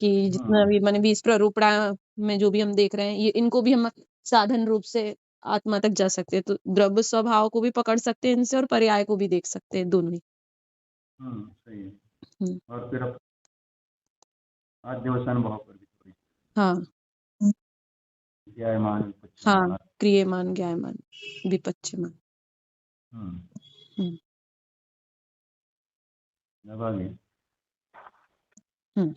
कि जितना भी माने भी इस प्ररूपणा में जो भी हम देख रहे हैं, ये इनको भी हम साधन रूप से आत्मा तक जा सकते हैं। तो द्रव्य स्वभाव को भी पकड़ सकते हैं इनसे और पर्याय को भी देख सकते हैं, दोनों ही। सही है। हम्म, और फिर अब आद्यवसान भाव पर भी थोड़ी हाँ ज्ञायमान हाँ, विपश्चिमान। क्रियमान ज्ञायमान विपच्यमान। हम्म हम्म अब आगे हम्म,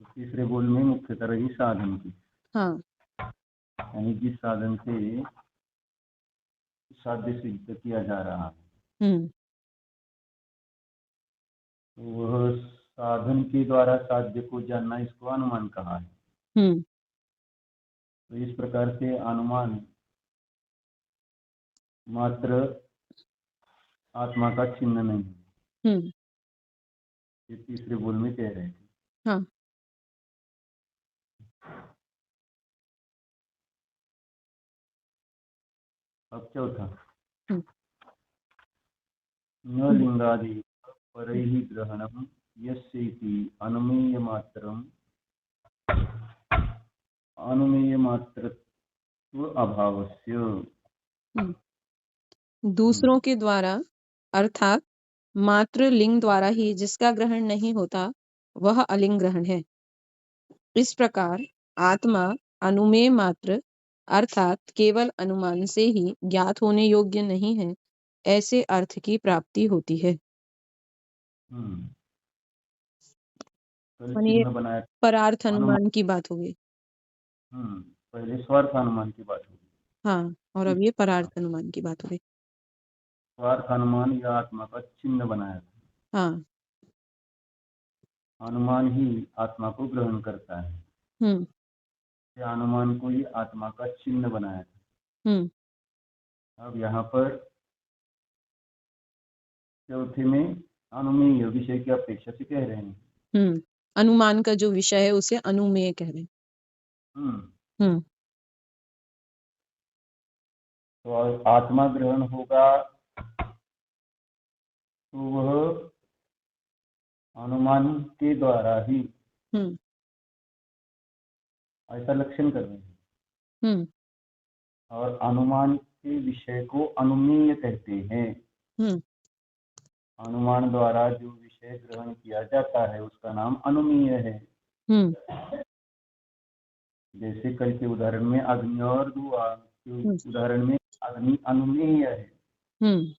तो तीसरे बोल में मुख्यतः रही साधन की, हाँ यानी जिस साधन से साध्य सिद्ध किया जा रहा है, हम्म तो वह साधन के द्वारा साध्य को जानना, इसको अनुमान कहा है। हम्म तो इस प्रकार से अनुमान मात्र आत्मा का चिन्ह नहीं है, हम्म, ये तीसरे बोल में कह रहे थे। हाँ अब चौथा, हम्म न लिंगादि परैः ग्रहणं यस्यैति अनुमेयमात्रत्व अभावस्य। हम्म। दूसरों के द्वारा अर्थात मात्र लिंग द्वारा ही जिसका ग्रहण नहीं होता वह अलिंग ग्रहण है। इस प्रकार आत्मा अनुमेय मात्र अर्थात केवल अनुमान से ही ज्ञात होने योग्य नहीं है, ऐसे अर्थ की प्राप्ति होती है। हम्म, पहले माने ये चिन्ह बनाया परार्थ अनुमान। अनुमान की बात हो गई। पहले स्वार्थ अनुमान की बात होगी। हाँ, और अब ये परार्थ अनुमान की बात हो गई। स्वार्थ अनुमान या आत्मा का चिन्ह बनाया था। हाँ अनुमान ही आत्मा को ग्रहण करता है, हम्म अनुमान को ही आत्मा का चिन्ह बनाया था। हम्म अब यहाँ पर चौथे में अनुमेय विषय की अपेक्षा से कह रहे हैं। अनुमान का जो विषय है उसे अनुमेय कह रहे हैं। हम्म तो आत्मा ग्रहण होगा तो वह अनुमान के द्वारा ही, हम्म ऐसा लक्षण कर रहे हैं। हम्म और अनुमान के विषय को अनुमेय कहते हैं। हम्म अनुमान द्वारा जो विषय ग्रहण किया जाता है उसका नाम अनुमेय है। हम्म जैसे कल के उदाहरण में अग्नि और धुआं के हम्म उदाहरण में अग्नि अनुमेय है, हम्म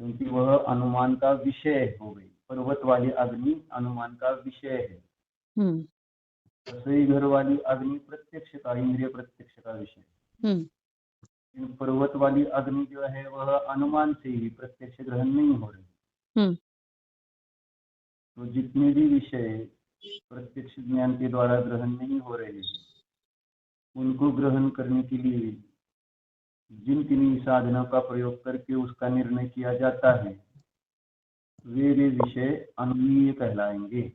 क्योंकि वह अनुमान का विषय हो गई। पर्वत वाली अग्नि अनुमान का विषय है, हम्म रसोई घर वाली अग्नि प्रत्यक्ष का, इंद्रिय प्रत्यक्ष का विषय। पर्वत वाली अग्नि जो है वह अनुमान से ही प्रत्यक्ष ग्रहण नहीं हो रही। तो जितने भी विषय प्रत्यक्ष ज्ञान के द्वारा ग्रहण नहीं हो रहे हैं, उनको ग्रहण करने के लिए जिन किन्हीं साधनों का प्रयोग करके उसका निर्णय किया जाता है, वे विषय अनुमेय कहलाएंगे।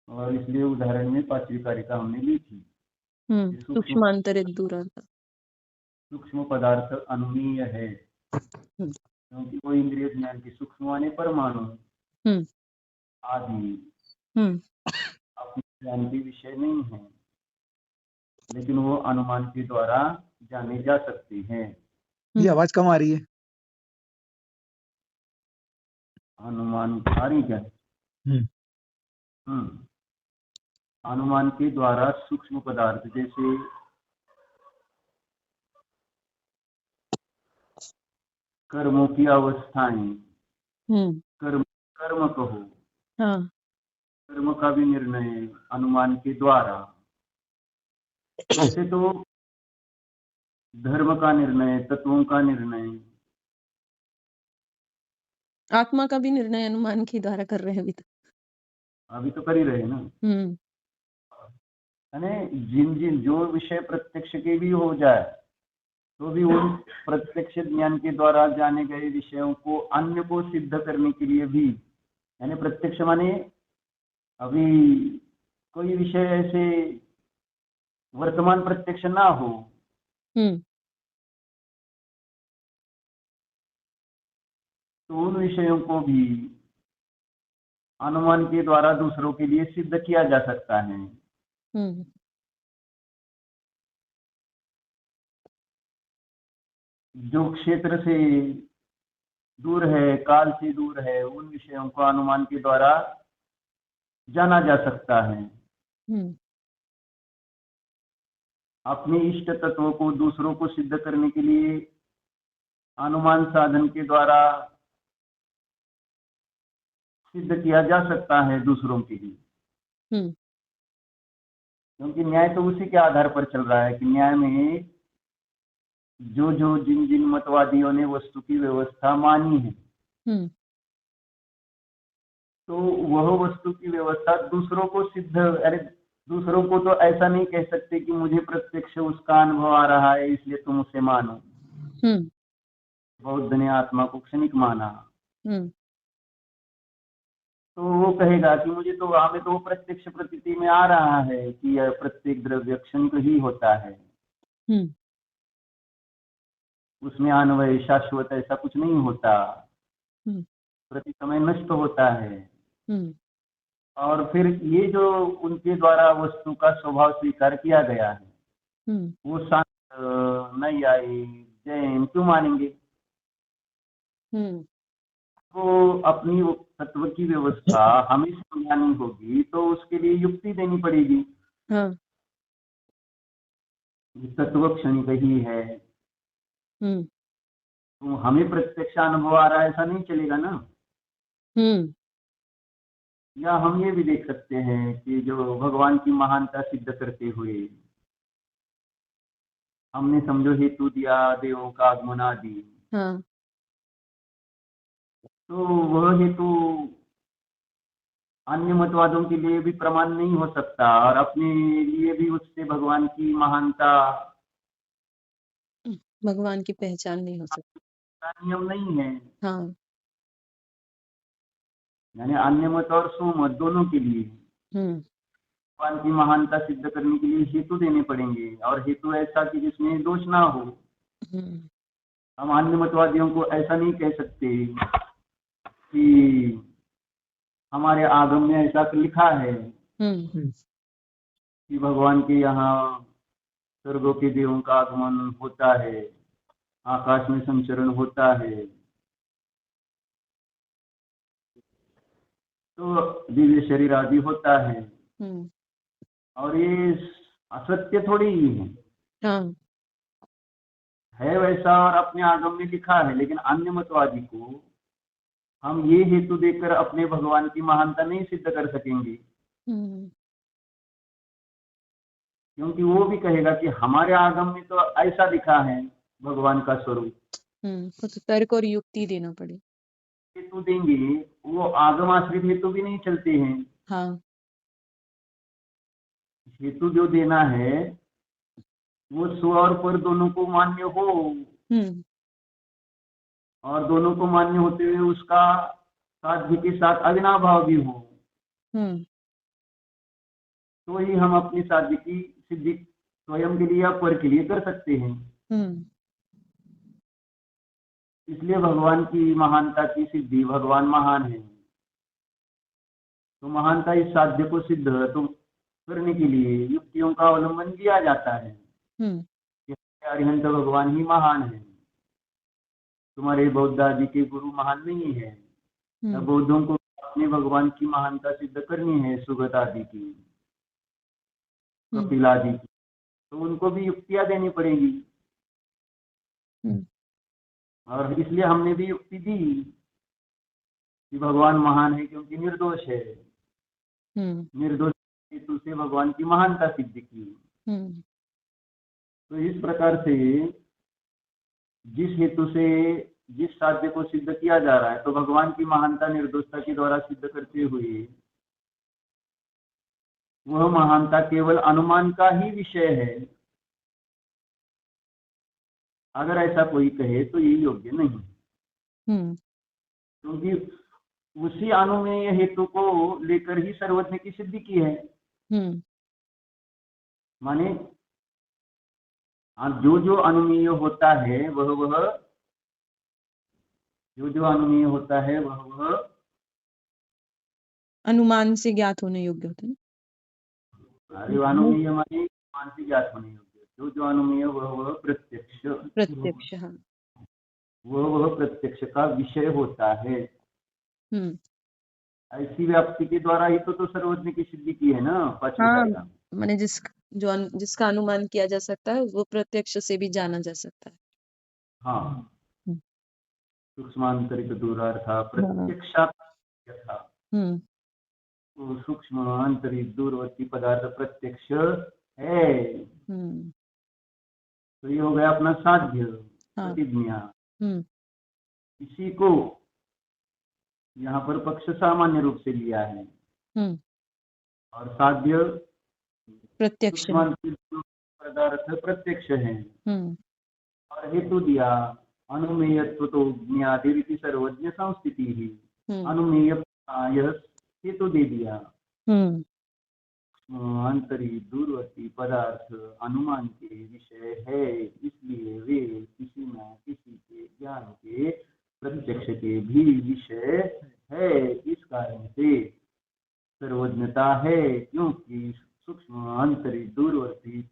और इसलिए उदाहरण में पांचवी कारिका हमने ली थी, सूक्ष्मांतरित दूरांत, सूक्ष्म पदार्थ अनुमेय है, क्योंकि वो इंद्रिय ज्ञान की सूक्ष्म माने परमाणु आदि अपने ज्ञान के विषय नहीं है, लेकिन वो अनुमान के द्वारा जाने जा सकते हैं। ये आवाज कम आ रही है। अनुमान आ रही क्या? अनुमान के द्वारा सूक्ष्म पदार्थ जैसे कर्मों की अवस्थाएं, कर्म कहो, कर्म का भी निर्णय अनुमान के द्वारा। वैसे तो धर्म का निर्णय, तत्वों का निर्णय, आत्मा का भी निर्णय अनुमान के द्वारा कर रहे हैं अभी तो कर ही रहे ना। जिन जिन जो विषय प्रत्यक्ष के भी हो जाए तो भी उन प्रत्यक्ष ज्ञान के द्वारा जाने गए विषयों को अन्य को सिद्ध करने के लिए भी, यानी प्रत्यक्ष माने अभी कोई विषय ऐसे वर्तमान प्रत्यक्ष ना हो, तो उन विषयों को भी अनुमान के द्वारा दूसरों के लिए सिद्ध किया जा सकता है। जो क्षेत्र से दूर है, काल से दूर है, उन विषयों को अनुमान के द्वारा जाना जा सकता है। अपने इष्ट तत्वों को दूसरों को सिद्ध करने के लिए अनुमान साधन के द्वारा सिद्ध किया जा सकता है दूसरों के लिए, क्योंकि न्याय तो उसी के आधार पर चल रहा है कि न्याय में जो जो जिन जिन मतवादियों ने वस्तु की व्यवस्था मानी है, तो वह वस्तु की व्यवस्था दूसरों को सिद्ध, अरे दूसरों को तो ऐसा नहीं कह सकते कि मुझे प्रत्यक्ष उसका अनुभव आ रहा है इसलिए तुम उसे मानो। बौद्ध ने आत्मा को क्षणिक माना, तो वो कहेगा कि मुझे तो हमें तो प्रत्यक्ष प्रतीति में आ रहा है कि यह प्रत्येक द्रव्य क्षणिक ही होता है, उसमें अन्वय शाश्वत ऐसा कुछ नहीं होता, प्रति समय नष्ट होता है। और फिर ये जो उनके द्वारा वस्तु का स्वभाव स्वीकार किया गया है, वो शांत नैयायिक जैन क्यों मानेंगे? तो अपनी तत्व की व्यवस्था हमें समझानी होगी तो उसके लिए युक्ति देनी पड़ेगी। तत्व क्षणिक ही है, तो हमें प्रत्यक्ष अनुभव आ रहा है ऐसा नहीं चलेगा ना। या हम ये भी देख सकते हैं कि जो भगवान की महानता सिद्ध करते हुए हमने समझो हेतु दिया देवों का आगमन आदि, तो वह हेतु अन्य मतवादों के लिए भी प्रमाण नहीं हो सकता और अपने लिए भी उससे भगवान की महानता, भगवान की पहचान नहीं हो सकती, नियम नहीं है। यानी अन्य मत और सुमत दोनों के लिए भगवान की महानता सिद्ध करने के लिए हेतु देने पड़ेंगे, और हेतु ऐसा कि जिसमें दोष ना हो। हम अन्य मतवादियों को ऐसा नहीं कह सकते कि हमारे आगम में ऐसा लिखा है कि भगवान के यहाँ स्वर्गों के देवों का आगमन होता है, आकाश में संचरण होता है, तो दिव्य शरीर आदि होता है, और ये असत्य थोड़ी ही है वैसा और अपने आगम में लिखा है। लेकिन अन्य मतवादी को हम ये हेतु देकर अपने भगवान की महानता नहीं सिद्ध कर सकेंगे, क्योंकि वो भी कहेगा कि हमारे आगम में तो ऐसा लिखा है भगवान का स्वरूप। तो तर्क और युक्ति देना पड़े। हेतु देंगे, वो आगम आश्रित हेतु भी नहीं चलते हैं। हेतु जो देना है वो स्व और पर दोनों को मान्य हो, और दोनों को मान्य होते हुए उसका साध्य के साथ अविनाभाव भी हो, तो ही हम अपनी साध्य की सिद्धि स्वयं के लिए या पर के लिए कर सकते हैं। इसलिए भगवान की महानता की सिद्धि, भगवान महान है तो महानता इस साध्य को सिद्ध तो करने के लिए युक्तियों का अवलंबन किया जाता है। अरिहंत भगवान ही महान है, तुम्हारे बौद्ध आदि के गुरु महान नहीं है। बौद्धों को अपने भगवान की महानता सिद्ध करनी है, सुगत आदि की, कपिल आदि की, तो उनको भी युक्तियां देनी पड़ेगी। और इसलिए हमने भी युक्ति दी कि भगवान महान है क्योंकि निर्दोष है, निर्दोष हेतु से भगवान की महानता सिद्ध की। तो इस प्रकार से जिस हेतु से जिस साध्य को सिद्ध किया जा रहा है, तो भगवान की महानता निर्दोषता के द्वारा सिद्ध करते हुए वह महानता केवल अनुमान का ही विषय है। अगर ऐसा कोई कहे तो ये योग्य नहीं, क्योंकि उसी अनुमेय हेतु को लेकर ही सर्वज्ञ की सिद्धि की है। माने जो जो अनुमेय होता है वह जो जो अनुमेय होता है वह अनुमान से ज्ञात होने योग्य होता है। अरे अनुमेय माने अनुमान से ज्ञात होने योग्य, जो जो अनुमेय वह प्रत्यक्ष हाँ। वह प्रत्यक्ष का विषय होता है। ऐसी व्याप्ति के द्वारा ही तो सर्वज्ञ की सिद्धि की है ना हाँ, माने जिसका अनुमान किया जा सकता है वो प्रत्यक्ष से भी जाना जा सकता है। हाँ, सूक्ष्मांतरिक दूरार्था प्रत्यक्षात यथा, सूक्ष्म आंतरिक दूरवर्ती पदार्थ प्रत्यक्ष है। तो ये हो गया अपना साध्य प्रतिज्ञा। इसी को यहाँ पर पक्ष सामान्य रूप से लिया है और साध्य प्रत्यक्ष पदार्थ प्रत्यक्ष है और हेतु दिया अनुमेयत्व तो ज्ञाति सर्वज्ञ संस्थिति ही, अनुमेय हेतु दे दिया। आंतरिक दूरवर्ती पदार्थ अनुमान के विषय है, इसलिए वे किसी न किसी के ज्ञान के प्रत्यक्ष के भी विषय है। इस कारण से सर्वज्ञता है, क्योंकि सूक्ष्म आंतरिक दूरवर्ती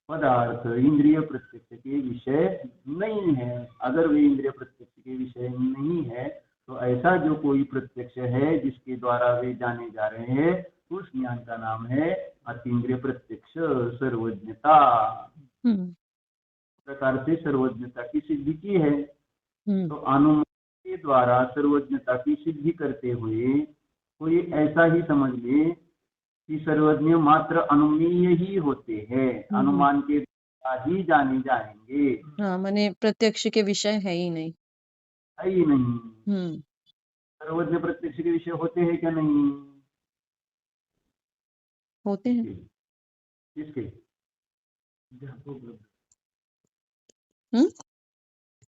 पदार्थ इंद्रिय प्रत्यक्ष के विषय नहीं है। अगर वे इंद्रिय प्रत्यक्ष के विषय नहीं है तो ऐसा जो कोई प्रत्यक्ष है जिसके द्वारा वे जाने जा रहे हैं उस ज्ञान का नाम है अतीन्द्रिय प्रत्यक्ष सर्वज्ञता। प्रकार से सर्वज्ञता की सिद्धि की है। तो अनुमान के द्वारा सर्वज्ञता की सिद्धि करते हुए कोई ऐसा ही समझ ले कि सर्वज्ञ मात्र अनुमेय ही होते हैं, अनुमान के द्वारा ही जाने जाएंगे। हाँ, माने प्रत्यक्ष के विषय है ही नहीं, है ही नहीं। सर्वज्ञ प्रत्यक्ष के विषय होते हैं क्या? नहीं होते हैं। किसके?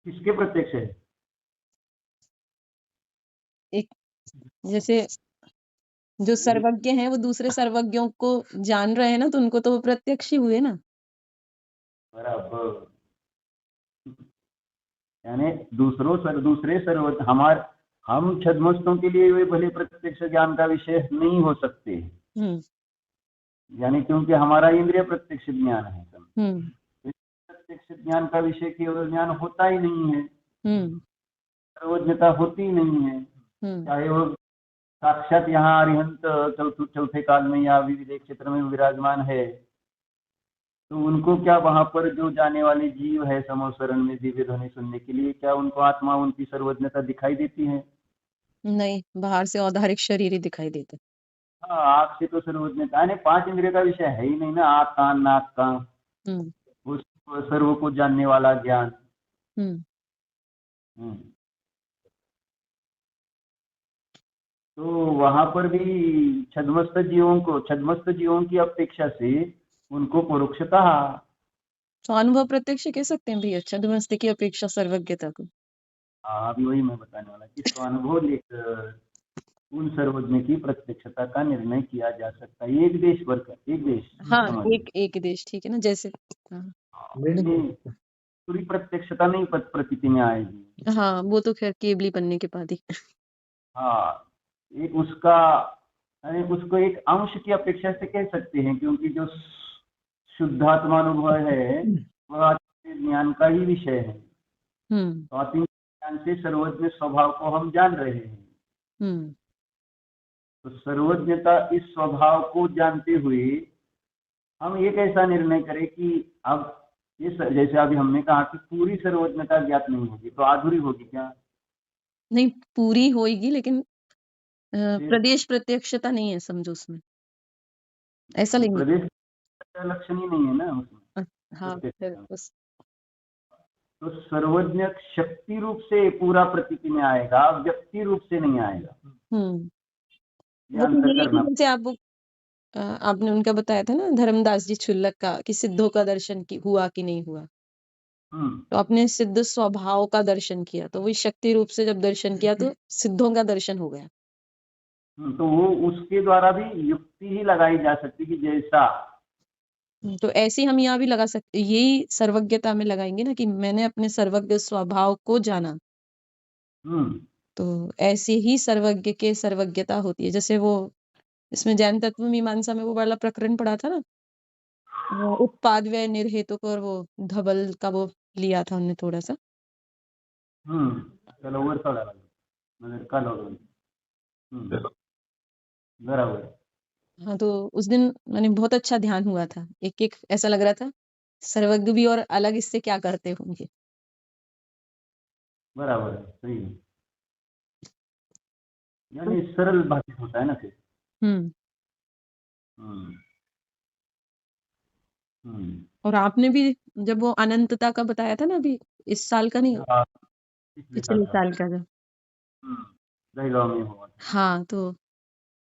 किसके प्रत्यक्ष है? एक जैसे जो सर्वज्ञ हैं वो दूसरे सर्वज्ञों को जान रहे हैं ना, तो उनको तो वो प्रत्यक्ष ही हुए ना। बराबर, यानी दूसरे सर्वज्ञ हम छद्मस्तों के लिए वे भले प्रत्यक्ष ज्ञान का विषय नहीं हो सकते, यानी क्योंकि हमारा इंद्रिय प्रत्यक्ष ज्ञान है। प्रत्यक्ष ज्ञान का विषय केवल ज्ञान होता ही नहीं है, सर्वज्ञता होती ही नहीं है। चाहे वो साक्षात यहाँ अरिहंत चौथे काल में या विविध क्षेत्र में विराजमान है, तो उनको क्या वहां पर जो जाने वाले जीव है समोसरण में दिव्य ध्वनि सुनने के लिए, क्या उनको आत्मा उनकी सर्वज्ञता दिखाई देती है? नहीं, बाहर से औधारिक शरीर ही दिखाई देता। हाँ, आँख से तो सर्वज्ञता है, 5 इंद्रिय का विषय है ही नहीं ना। आँख कान नाक का उस सर्व को जानने वाला ज्ञान। तो वहां पर भी छद्मस्त जीवों की अपेक्षा से उनको परोक्षता। तो अनुभव प्रत्यक्ष कह सकते हैं भैया छद्मस्त की अपेक्षा सर्वज्ञता को। अभी वही मैं बताने वाला कि इसको अनुभव लेकर उन सर्वज्ञ की प्रत्यक्षता का निर्णय किया जा सकता है। एक देश भर का, एक देश, हाँ, एक देश, ठीक है ना। जैसे पूरी प्रत्यक्षता नहीं प्रतीति में आएगी। हाँ, वो तो खैर केवली बनने के बाद ही। हाँ, एक उसको एक अंश की अपेक्षा से कह सकते हैं, क्योंकि जो शुद्धात्मानुभव है वह ज्ञान का ही विषय है। तो आत्म ज्ञान से सर्वज्ञ स्वभाव को हम जान रहे हैं। तो सर्वज्ञता इस स्वभाव को जानते हुए हम एक ऐसा निर्णय करें कि अब ये जैसे अभी हमने कहा कि पूरी सर्वज्ञता ज्ञात नहीं होगी तो अधूरी होगी क्या? नहीं, पूरी होगी, लेकिन प्रदेश प्रत्यक्षता नहीं है, समझो उसमें ऐसा नहीं। प्रदेश लक्षण ही नहीं है ना उसमें। हाँ, तो सर्वज्ञ शक्ति रूप से पूरा प्रतीति में आएगा, व्यक्ति रूप से नहीं आएगा। जैसे आपने उनका बताया था ना धर्मदास जी छुल्लक का कि सिद्धों का दर्शन हुआ कि नहीं हुआ। तो आपने सिद्ध स्वभाव का दर्शन किया, तो वही शक्ति रूप से जब दर्शन किया तो सिद्धों का दर्शन हो गया। तो वो उसके द्वारा भी युक्ति ही लगाई जा सकती कि जैसा, तो ऐसी हम यहाँ भी लगा सकते, यही सर्वज्ञता में लगाएंगे ना कि मैंने अपने सर्वज्ञ स्वभाव को जाना। तो ऐसे ही सर्वज्ञ के सर्वज्ञता होती है। जैसे वो इसमें जैन तत्व मीमांसा में वो वाला प्रकरण पढ़ा था ना, वो उत्पाद व्यय निर्हेतुक, और वो धबल का वो लिया था हमने थोड़ा सा। बराबर। हाँ, तो उस दिन मैंने बहुत अच्छा ध्यान हुआ था, एक एक ऐसा लग रहा था सर्वज्ञ भी और अलग इससे क्या करते होंगे। बराबर है, सही है। यानी सरल भाषित होता है ना फिर। हम्म हम्म हम्म और आपने भी जब वो अनंतता का बताया था ना, अभी इस साल का नहीं, हाँ, पिछले साल पिछले था। साल का जो, दहगांव में हुआ था। हाँ तो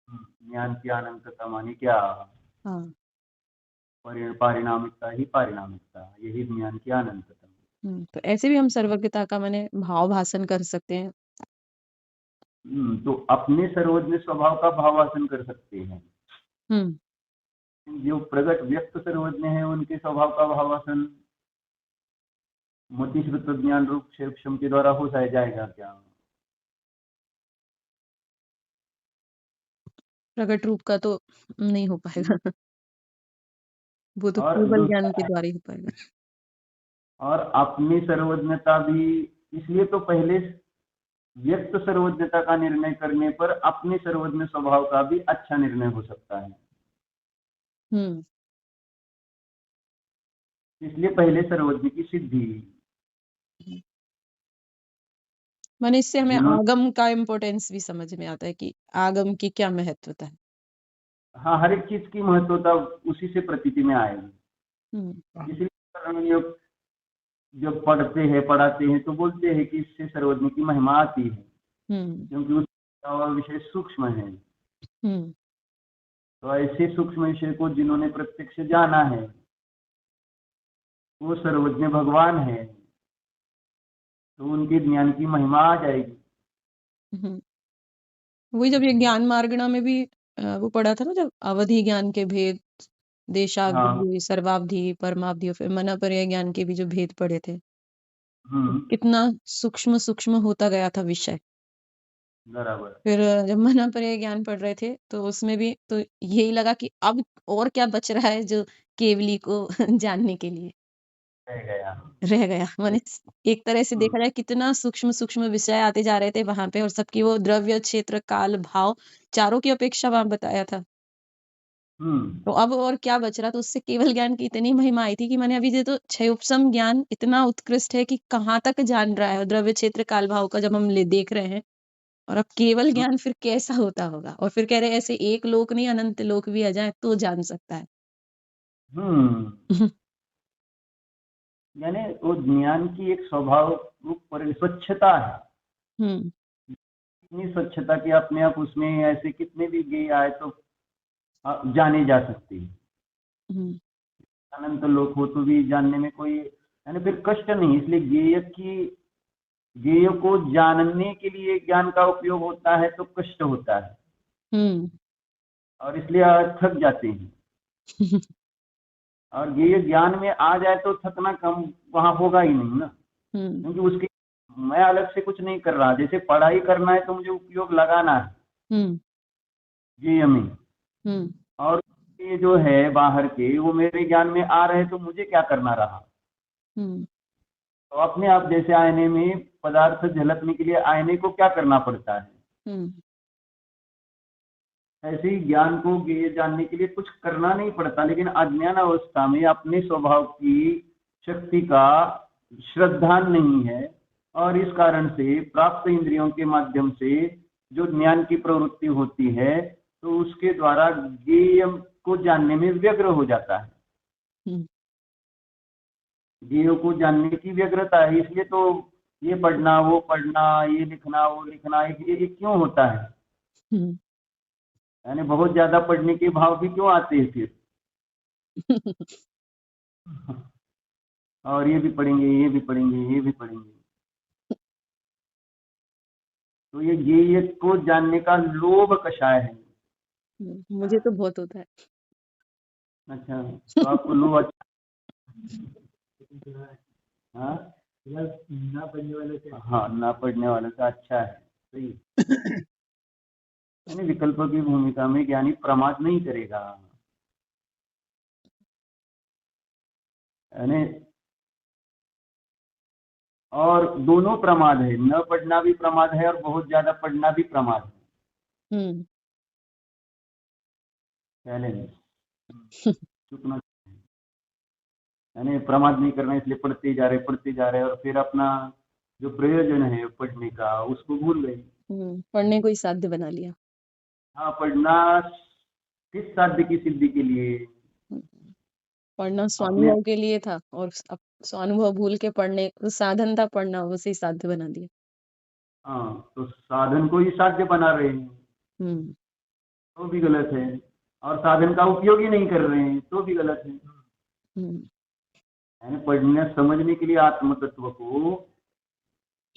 ज्ञान की अनंतता मानी क्या? हाँ पारिणामिकता ही पारिणामिकता, यही ज्ञान की अनंतता। तो ऐसे भी हम सर्वज्ञता का मैंने भाव भाषण कर सकते हैं। तो अपने सर्वज्ञ स्वभाव का भावासन कर सकते हैं। जो प्रगट व्यक्त सर्वज्ञ है उनके स्वभाव का भावासन मति श्रुत ज्ञान रूप क्षेम के द्वारा हो जाएगा क्या? प्रगट रूप का तो नहीं हो पाएगा। वो तो और केवल ज्ञान के दूसरा, द्वारा ही हो पाएगा। और अपनी सर्वज्ञता भी, इसलिए तो पहले व्यक्त सर्वज्ञता का निर्णय करने पर अपने सर्वज्ञ स्वभाव का भी अच्छा निर्णय हो सकता है। इसलिए पहले सर्वज्ञ की सिद्धि। माने इससे हमें जिन्होंने, आगम का इम्पोर्टेंस भी समझ में आता है कि आगम की क्या महत्वता है। हाँ, हर एक चीज की महत्वता उसी से प्रतीति में आएगी। इसलिए योग जब पढ़ाते हैं तो बोलते हैं कि इससे सर्वज्ञ की महिमा आती है, क्योंकि उसका विषय सूक्ष्म है। तो ऐसे सूक्ष्म विषय को जिन्होंने प्रत्यक्ष जाना है वो सर्वज्ञ भगवान है, तो उनके ज्ञान की महिमा आ जाएगी। वही जब ये ज्ञान मार्गणा में भी वो पढ़ा था ना, जब अवधि ज्ञान के भेद, देशावधि, सर्वावधि, परमावधि और फिर मनापर्य ज्ञान के भी जो भेद पढ़े थे, कितना सूक्ष्म सूक्ष्म होता गया था विषय। बराबर। फिर जब मनापर्य ज्ञान पढ़ रहे थे तो उसमें भी तो यही लगा कि अब और क्या बच रहा है जो केवली को जानने के लिए रह गया। माने एक तरह से देखा जाए कितना सूक्ष्म सूक्ष्म विषय आते जा रहे थे वहां पे, और सबकी वो द्रव्य, क्षेत्र, काल, भाव चारों की अपेक्षा वहां बताया था। तो अब और क्या बच रहा, तो उससे केवल ज्ञान की इतनी महिमा आई थी कि मैंने अभी ये तो क्षयोपशम ज्ञान इतना उत्कृष्ट है कि कहाँ तक जान रहा है द्रव्य, क्षेत्र, काल, भाव का जब हम देख रहे हैं, और अब केवल ज्ञान फिर कैसा होता होगा। और फिर कह रहे ऐसे एक लोक नहीं अनंत लोक भी आ जाए तो जान सकता है। यानी वो ज्ञान की एक स्वभाव रूप स्वच्छता है। इतनी स्वच्छता कि अपने आप उसमें ऐसे कितने भी गेय आए तो जाने जा सकते हैं। अनंत लोक हो तो भी जानने में कोई यानी फिर कष्ट नहीं। इसलिए गेय को जानने के लिए ज्ञान का उपयोग होता है तो कष्ट होता है, और इसलिए थक जाते हैं। और गेय ज्ञान में आ जाए तो थकना कम वहां होगा ही नहीं ना, क्योंकि उसके मैं अलग से कुछ नहीं कर रहा। जैसे पढ़ाई करना है तो मुझे उपयोग लगाना है गेय में, और ये जो है बाहर के वो मेरे ज्ञान में आ रहे तो मुझे क्या करना रहा। तो अपने आप जैसे आईने में पदार्थ झलकने के लिए आईने को क्या करना पड़ता है, ऐसे ही ज्ञान को गेय जानने के लिए कुछ करना नहीं पड़ता, लेकिन अज्ञान अवस्था में अपने स्वभाव की शक्ति का श्रद्धान नहीं है, और इस कारण से प्राप्त इंद्रियों के माध्यम से जो ज्ञान की प्रवृत्ति होती है तो उसके द्वारा गेय को जानने में व्यग्र हो जाता है। गेय को जानने की व्यग्रता है। इसलिए तो ये पढ़ना वो पढ़ना, ये लिखना वो लिखना, ये क्यों होता है? यानी बहुत ज्यादा पढ़ने के भाव भी क्यों आते हैं फिर? और ये भी पढ़ेंगे, ये भी पढ़ेंगे, ये भी पढ़ेंगे। तो ये गेय को जानने का लोभ कषाय है। मुझे तो बहुत होता है। अच्छा, तो आपको लोभ अच्छा? हाँ, ना पढ़ने वाले से, हाँ, ना पढ़ने वाले से अच्छा है, सही। यानी विकल्प की भूमिका में ज्ञानी प्रमाद नहीं करेगा, यानी और दोनों प्रमाद है, न पढ़ना भी प्रमाद है और बहुत ज्यादा पढ़ना भी प्रमाद है। चुकना, यानी प्रमाद नहीं करना, इसलिए पढ़ते जा रहे और फिर अपना जो प्रयोजन है पढ़ने का उसको भूल गए। पढ़ने को ही साध्य बना लिया। हाँ, पढ़ना किस साध्य की सिद्धि के लिए? पढ़ना स्वानुभव के लिए था और अब स्वानुभव भूल के पढ़ने साधन था, पढ़ना उसे साध्य बना दिया। हाँ, तो साधन को ही साध्य बना रहे हैं तो भी गलत है, और साधन का उपयोग ही नहीं कर रहे हैं तो भी गलत है। यानी पढ़ने समझने के लिए आत्म तत्व को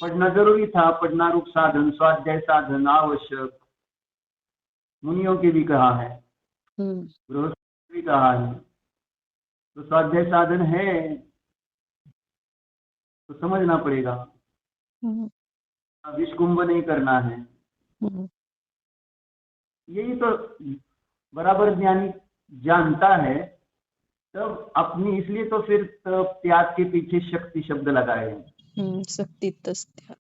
पढ़ना जरूरी था, पढ़ना रूप साधन, स्वाध्याय साधन आवश्यक, मुनियों के भी कहा है, गृहस्थ भी कहा है, तो स्वाध्याय साधन है तो समझना पड़ेगा, विषकुंभ नहीं करना है। यही तो बराबर ज्ञानी जानता है, तब अपनी, इसलिए तो फिर त्याग के पीछे शक्ति शब्द लगाए हैं। शक्ति तस् त्याग,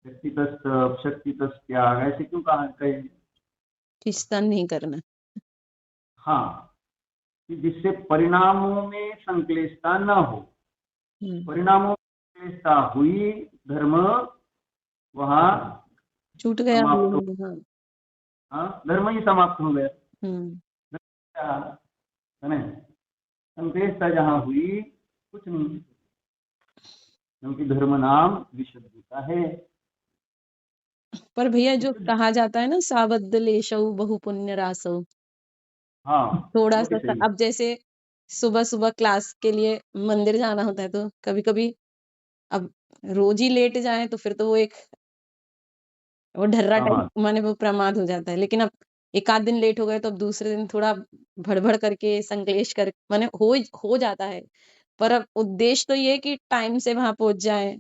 शक्ति तस्तप, शक्ति तस् त्याग, ऐसे क्यों कहा कहे? खिंचतान नहीं करना। हाँ, जिससे परिणामों में संक्लेशता न हो। परिणामों में संक्लेशता हुई, धर्म वहां छूट गया। हाँ, धर्म ही समाप्त हो गया। संक्लेशता जहां हुई कुछ नहीं, क्योंकि धर्म नाम विशुद्धता है। पर भैया जो कहा जाता है ना, साबद्ध लेशौ बहु पुण्य रासौ, हाँ, थोड़ा सा अब जैसे सुबह सुबह क्लास के लिए मंदिर जाना होता है, तो कभी कभी अब रोज ही लेट जाए तो फिर तो वो एक वो ढर्रा टाइप माने वो प्रमाद हो जाता है। लेकिन अब एक आध दिन लेट हो गए तो अब दूसरे दिन थोड़ा भड़बड़ करके संक्लेश कर माने हो जाता है, पर अब उद्देश्य तो ये कि टाइम से वहां पहुंच जाए।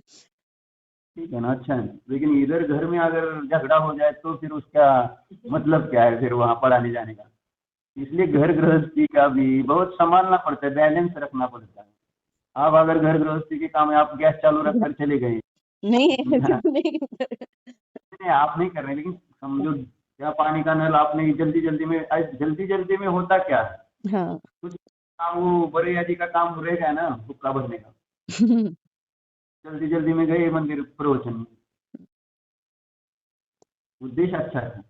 ठीक है ना, अच्छा है। लेकिन इधर घर में अगर झगड़ा हो जाए तो फिर उसका मतलब क्या है फिर वहां पढ़ाने जाने का? इसलिए घर गृहस्थी का भी बहुत संभालना पड़ता है, बैलेंस रखना पड़ता है। आप अगर घर गृहस्थी के काम में आप गैस चालू रख कर चले गए, नहीं आप नहीं कर रहे, लेकिन समझो क्या पानी का नल आपने जल्दी जल्दी में होता क्या है? हाँ, कुछ काम वो बरैया जी का काम रहेगा ना, हुक्का भरने का। जल्दी में गए मंदिर प्रवचन में, उद्देश्य अच्छा है।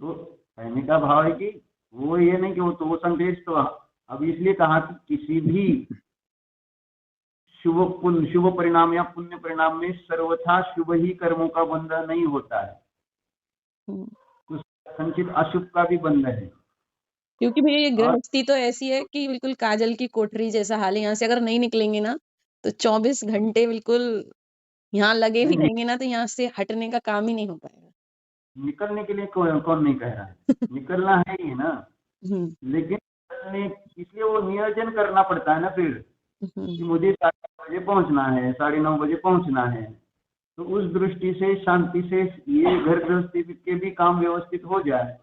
तो कहने का भाव है कि वो ये नहीं कि वो संदेश तो अब इसलिए कहा कि किसी भी शुभ परिणाम या पुण्य परिणाम में सर्वथा शुभ ही कर्मों का बंध नहीं होता है, कुछ संचित अशुभ का भी बंध है। क्योंकि भैया ये गृहस्थी तो ऐसी है कि बिल्कुल काजल की कोठरी जैसा हाल है। यहाँ से अगर नहीं निकलेंगे ना तो 24 घंटे बिल्कुल यहाँ लगे भी रहेंगे ना, तो यहाँ से हटने का काम ही नहीं हो पाएगा। निकलने के लिए कौन नहीं कह रहा है, निकलना है ही ना, लेकिन इसलिए वो नियोजन करना पड़ता है ना फिर कि मुझे 8:30 बजे पहुंचना है, 9:30 बजे पहुंचना है, तो उस दृष्टि से शांति से ये घर गृहस्थी के भी काम व्यवस्थित हो जाए।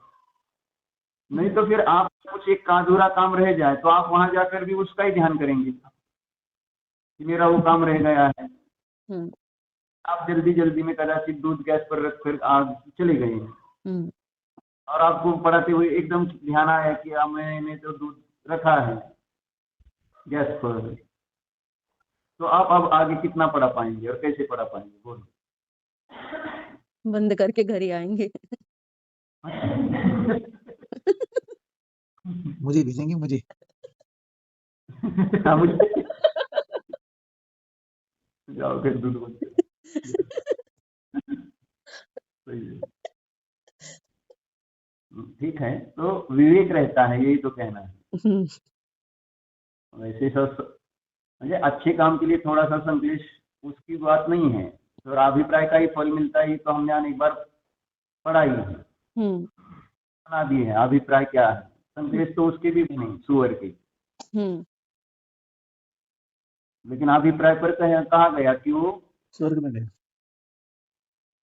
नहीं तो फिर आप कुछ एक अधूरा काम रह जाए तो आप वहां जाकर भी उसका ही ध्यान करेंगे कि मेरा वो काम रह गया है। आप जल्दी में कदाचित दूध गैस पर रख कर आग चले गए और आपको पढ़ाते हुए एकदम ध्यान आया कि मैंने तो दूध रखा है गैस पर, तो आप अब आगे कितना पढ़ा पाएंगे और कैसे पढ़ा पाएंगे? बोलो। बंद करके घर ही आएंगे। मुझे भेजेंगे मुझे। जाओ फिर दूध बंद। ठीक है, तो विवेक रहता है, यही तो कहना है। वैसे सब म्हणजे अच्छे काम के लिए थोड़ा सा संक्लेश उसकी बात नहीं है, तो अभिप्राय का ही फल मिलता है, तो हमने एक बार पढ़ा ही है, बना दिए है अभिप्राय क्या है। संक्लेश तो उसके भी नहीं, सुअर के। लेकिन अभिप्राय पर कहा गया कि वो स्वर्ग में गए।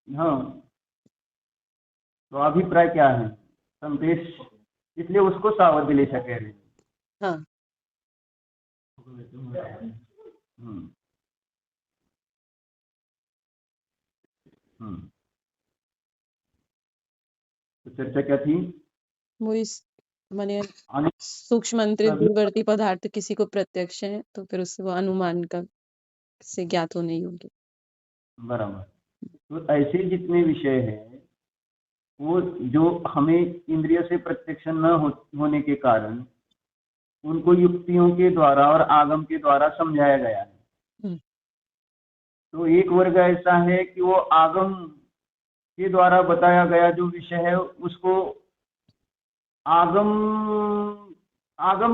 हाँ, तो अभिप्राय क्या है? संदेश, इसलिए उसको सावधिलेशा कह रहे हैं। हाँ। तो चर्चा क्या थी? वो इस माने सूक्ष्म अंतरित दूरवर्ती पदार्थ किसी को प्रत्यक्ष है तो फिर उससे वो अनुमान का से ज्ञात होने योग्य। बराबर। तो ऐसे जितने विषय हैं वो जो हमें इंद्रिय से प्रत्यक्ष न होने के कारण उनको युक्तियों के द्वारा और आगम के द्वारा समझाया गया है। तो एक वर्ग ऐसा है कि वो आगम के द्वारा बताया गया जो विषय है उसको आगम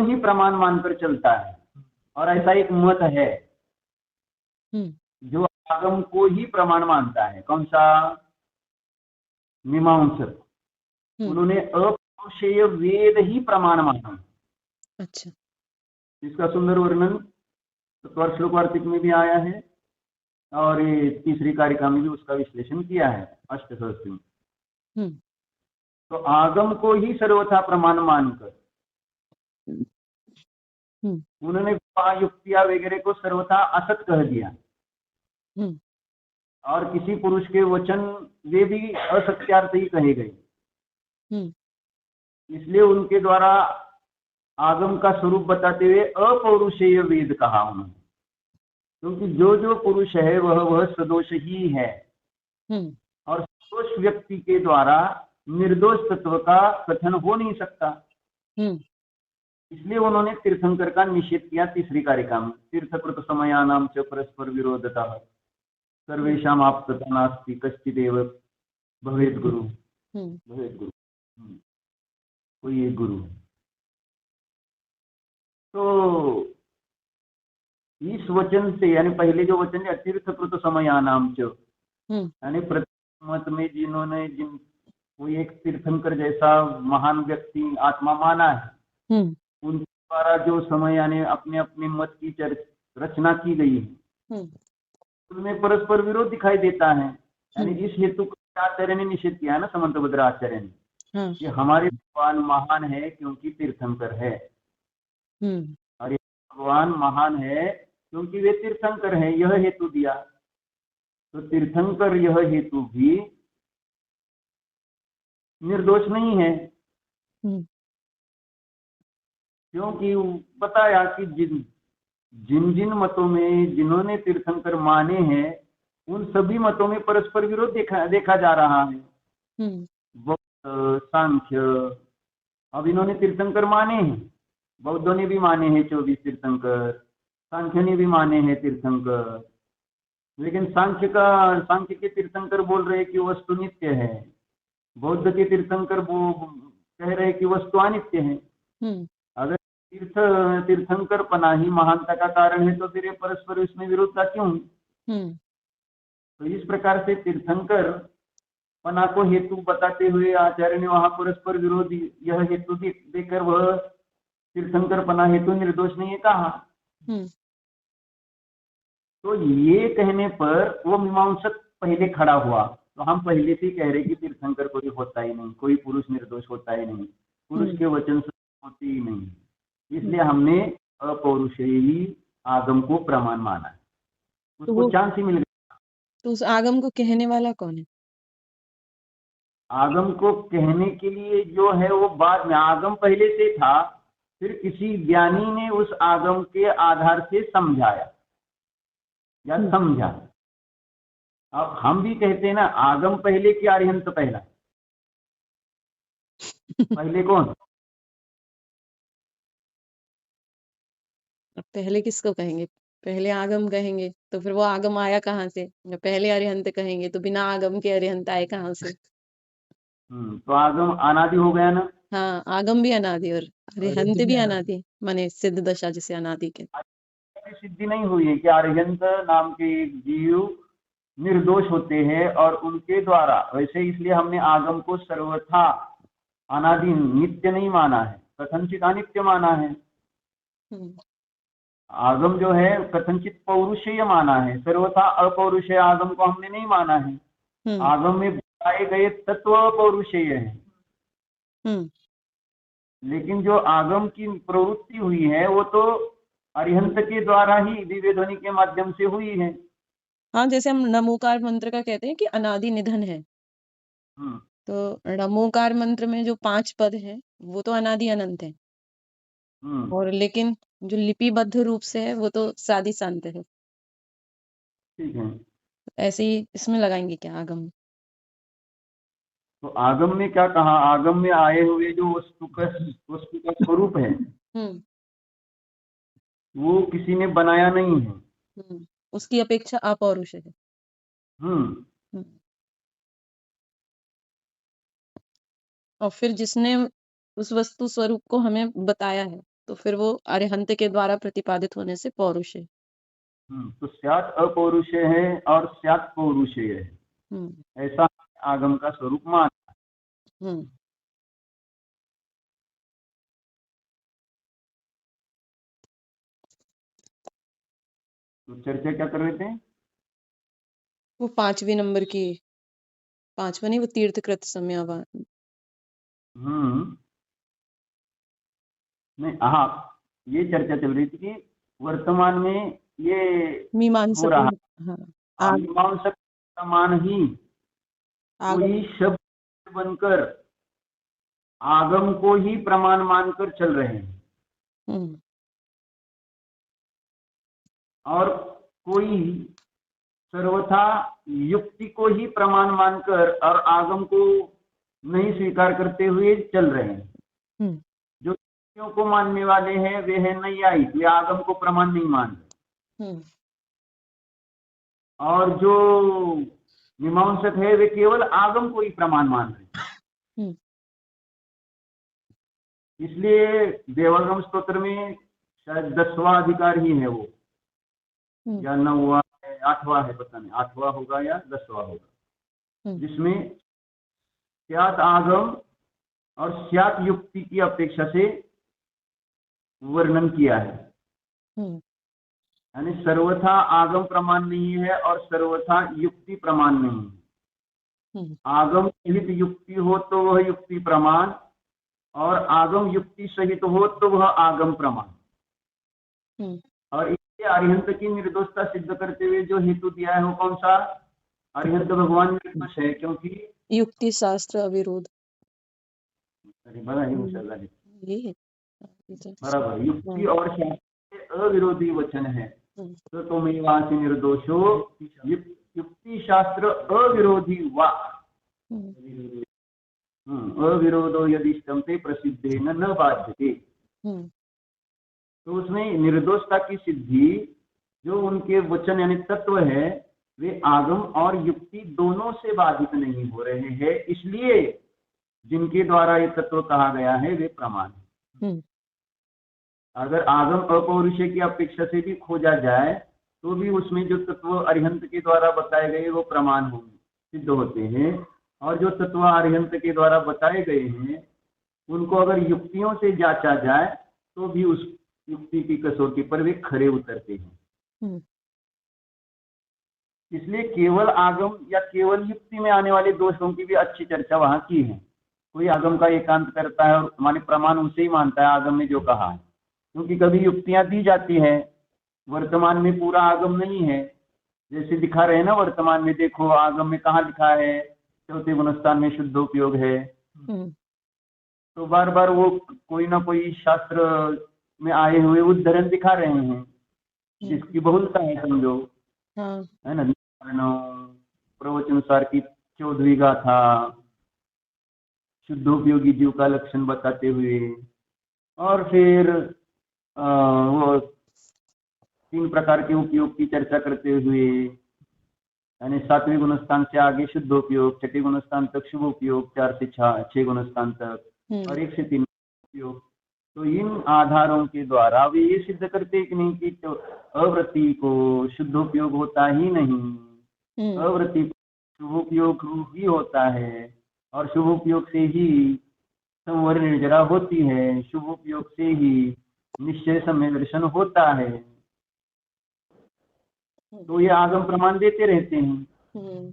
ही प्रमाण मानकर चलता है, और ऐसा एक मत है जो आगम को ही प्रमाण मानता है। कौन सा? मीमांसक। उन्होंने अपौरुषेय वेद ही प्रमाण माना। अच्छा। इसका सुंदर वर्णन श्लोक वार्तिक में भी आया है और ये तीसरी कारिका में भी उसका विश्लेषण किया है अष्टसहस्त्री में। तो आगम को ही सर्वथा प्रमाण मानकर उन्होंने युक्तियां वगैरह को सर्वथा असत कह दिया, और किसी पुरुष के वचन वे भी असत्यार्थ ही कहे गए। इसलिए उनके द्वारा आगम का स्वरूप बताते हुए अपौरुषेय वेद कहा उन्होंने, क्योंकि जो जो पुरुष है वह सदोष ही है, और सदोष व्यक्ति के द्वारा निर्दोष तत्व का कथन हो नहीं सकता। इसलिए उन्होंने तीर्थंकर का निषेध किया तीसरी कारिका में। तीर्थकृत समयानाम च परस्पर विरोधतः सर्वेषाम आप्तता नास्ति कश्चिदेव भवेद गुरु। भवेद गुरु, कोई एक गुरु। तो इस वचन से, यानी पहले जो वचन है तीर्थकृत समयानाम च, यानी प्रत्येक मत में जिन्होंने कोई एक तीर्थंकर जैसा महान व्यक्ति आत्मा माना है, उनके द्वारा जो समय यानी अपने अपने मत की रचना की गई है उनमें परस्पर विरोध दिखाई देता है। यानी इस हेतु को आचार्य ने निषेध किया है ना, समंतभद्र आचार्य ने, कि हमारे भगवान महान है क्योंकि तीर्थंकर है, और ये भगवान महान है क्योंकि वे तीर्थंकर है, यह हेतु दिया। तो तीर्थंकर यह हेतु भी निर्दोष नहीं है, क्योंकि बताया कि जिन जिन मतों में जिन्होंने तीर्थंकर माने हैं उन सभी मतों में परस्पर विरोध देखा जा रहा है। बौद्ध, सांख्य, अब इन्होंने तीर्थंकर माने हैं, बौद्धों ने भी माने हैं 24 तीर्थंकर, सांख्य ने भी माने हैं तीर्थंकर, लेकिन सांख्य के तीर्थंकर बोल रहे कि वस्तु नित्य है, बौद्ध के तीर्थंकर कह रहे कि वस्तु अनित्य है। अगर तीर्थंकर पना ही महानता का कारण है तो फिर परस्पर इसमें विरोधता क्यों? तो इस प्रकार से तीर्थंकर पना को हेतु बताते हुए आचार्य ने वहां परस्पर विरोध यह हेतु देकर वह तीर्थंकर पना हेतु निर्दोष नहीं है कहा। तो ये कहने पर वो मीमांसक पहले खड़ा हुआ, तो हम पहले से कह रहे कि तीर्थंकर कोई होता ही नहीं, कोई पुरुष निर्दोष होता ही नहीं, पुरुष के वचन से होती ही नहीं, इसलिए हमने अपौरुषेयी आगम को प्रमाण माना है, उसको चांस ही मिल गया। तो उस आगम को कहने वाला कौन है? आगम को कहने के लिए जो है वो बाद में, आगम पहले से था, फिर किसी ज्ञानी ने उस आगम के आधार से समझाया या समझा। अब हम भी कहते हैं ना, आगम पहले कि अरिहंत पहला? पहले कौन? पहले किसको कहेंगे? पहले आगम कहेंगे तो फिर वो आगम आया कहाँ से? पहले अरिहंत कहेंगे तो बिना आगम के अरिहंत आए कहाँ से? तो आगम अनादि हो गया ना। हाँ, आगम भी अनादि और अरिहंत भी अनादि, माने सिद्ध दशा जिसे अनादि के। सिद्धि नहीं हुई है कि अरिहंत नाम के जीव निर्दोष होते हैं और उनके द्वारा, वैसे इसलिए हमने आगम को सर्वथा अनादि नित्य नहीं माना है, कथनचित अनित्य माना है। आगम जो है कथनचित पौरुषेय माना है, सर्वथा अपौरुषेय आगम को हमने नहीं माना है। आगम में बताए गए तत्व पौरुषेय है, लेकिन जो आगम की प्रवृत्ति हुई है वो तो अरिहंत के द्वारा ही दिव्य ध्वनि के माध्यम से हुई है। हाँ, जैसे हम नमोकार मंत्र का कहते हैं कि अनादि निधन है, तो नमोकार मंत्र में जो 5 पद हैं वो तो अनादि अनंत है, और लेकिन जो लिपिबद्ध रूप से है वो तो सादि शांत है। ठीक है, ऐसे ही इसमें लगाएंगे क्या आगम? तो आगम में क्या कहा, आगम में आए हुए जो वस्तु का स्वरूप है वो किसी ने बनाया नहीं है, उसकी अपेक्षा अपौरुष है। और फिर जिसने उस वस्तु स्वरूप को हमें बताया है तो फिर वो अरिहंत के द्वारा प्रतिपादित होने से पौरुष है। तो स्यात् अपौरुषेय है और स्यात् पौरुषेय है, ऐसा आगम का स्वरूप मान। तो चर्चा क्या कर रहे थे? वो 5वें नंबर की, 5वां नहीं, वो तीर्थकृत समयावान। नहीं, हाँ, ये चर्चा चल रही थी कि वर्तमान में ये मीमांसक हो रहा, मीमांसक समान ही कोई शब्द बनकर आगम को ही प्रमाण मानकर चल रहे हैं, और कोई सर्वथा युक्ति को ही प्रमाण मानकर और आगम को नहीं स्वीकार करते हुए चल रहे हैं। जो युक्तियों को मानने वाले हैं वे है नैयायिक, वे आगम को प्रमाण नहीं मान रहे, और जो मीमांसक है वे केवल आगम को ही प्रमाण मान रहे। इसलिए देवागम स्तोत्र में शायद 10वां अधिकार ही है वो, या 9वां है, 8वां है, पता नहीं 8वां होगा या 10वां होगा, जिसमें स्यात् आगम और स्यात् युक्ति की अपेक्षा से वर्णन किया है। यानी सर्वथा आगम प्रमाण नहीं है और सर्वथा युक्ति प्रमाण नहीं है। आगम सहित युक्ति हो तो वह युक्ति प्रमाण, और आगम युक्ति सहित हो तो वह आगम प्रमाण। और इसलिए अरिहंत की निर्दोषता सिद्ध करते हुए जो हेतु दिया है वो कौन सा? अरिहंत भगवान निर्दोष है क्योंकि युक्ति शास्त्र अविरोध। बराबर, युक्ति और शास्त्र अविरोधी वचन है, तो त्वमेवासि निर्दोषो युक्ति शास्त्र अविरोधी वा अविरोधो यदिष्टं ते प्रसिद्धेन न बाध्यते। तो उसमें निर्दोषता की सिद्धि जो उनके वचन यानी तत्व है वे आगम और युक्ति दोनों से बाधित नहीं हो रहे हैं, इसलिए जिनके द्वारा ये तत्व कहा गया है वे प्रमाण है। अगर आगम अपौरुषेय की अपेक्षा से भी खोजा जाए तो भी उसमें जो तत्व अरिहंत के द्वारा बताए गए वो प्रमाण होंगे, सिद्ध होते हैं, और जो तत्व अरिहंत के द्वारा बताए गए हैं उनको अगर युक्तियों से जांचा जाए तो भी उस युक्ति की कसौटी पर वे खरे उतरते हैं। इसलिए केवल आगम या केवल युक्ति में आने वाले दोषों की भी अच्छी चर्चा वहां की है। कोई आगम का एकांत करता है और हमारे प्रमाण उसे ही मानता है आगम में जो कहा है, क्योंकि कभी युक्तियां दी जाती है वर्तमान में पूरा आगम नहीं है, जैसे दिखा रहे हैं ना वर्तमान में, देखो आगम में कहाँ लिखा है चौथे गुणस्थान में शुद्धोपयोग है, तो बार बार वो कोई ना कोई शास्त्र में आए हुए उदाहरण दिखा रहे हैं जिसकी बहुलता है, समझो है ना। प्रवचनसार की 14वीं गाथा शुद्धोपयोगी जीव का लक्षण बताते हुए, और फिर वो 3 प्रकार के उपयोग की चर्चा करते हुए, यानी 7वें गुणस्थान से आगे शुद्धोपयोग, 6ठे गुणस्थान तक शुभोपयोग, 4 से 6 गुणस्थान तक, और 1 से 3 उपयोग। तो इन आधारों के द्वारा वे ये सिद्ध करते कि नहीं कि तो अवृत्ति को शुद्धोपयोग होता ही नहीं, अवृत्ति को शुभोपयोग ही होता है, और शुभोपयोग से ही संवर निर्जरा होती है, शुभोपयोग से ही निश्चय समय दर्शन होता है। तो ये आगम प्रमाण देते रहते हैं।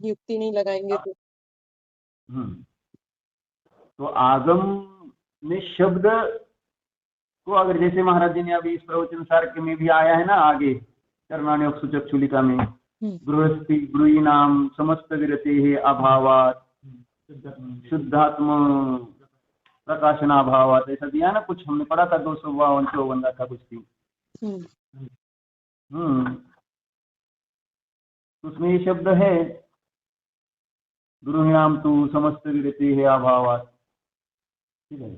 युक्ति नहीं लगाएंगे तो तो आगम में शब्द को अगर जैसे महाराज जी ने अभी इस प्रवचन सार के में भी आया है ना आगे कर्णाणयोग सूचक चूलिका में गृहस्थी गृही नाम समस्त विरते है अभावात शुद्धात्म प्रकाशनाभावात ऐसा दिया ना कुछ हमने पढ़ा था 252 था कुछ थी। उसमें ये शब्द है गृहिणाम तु समस्त विरते है अभावात। ठीक है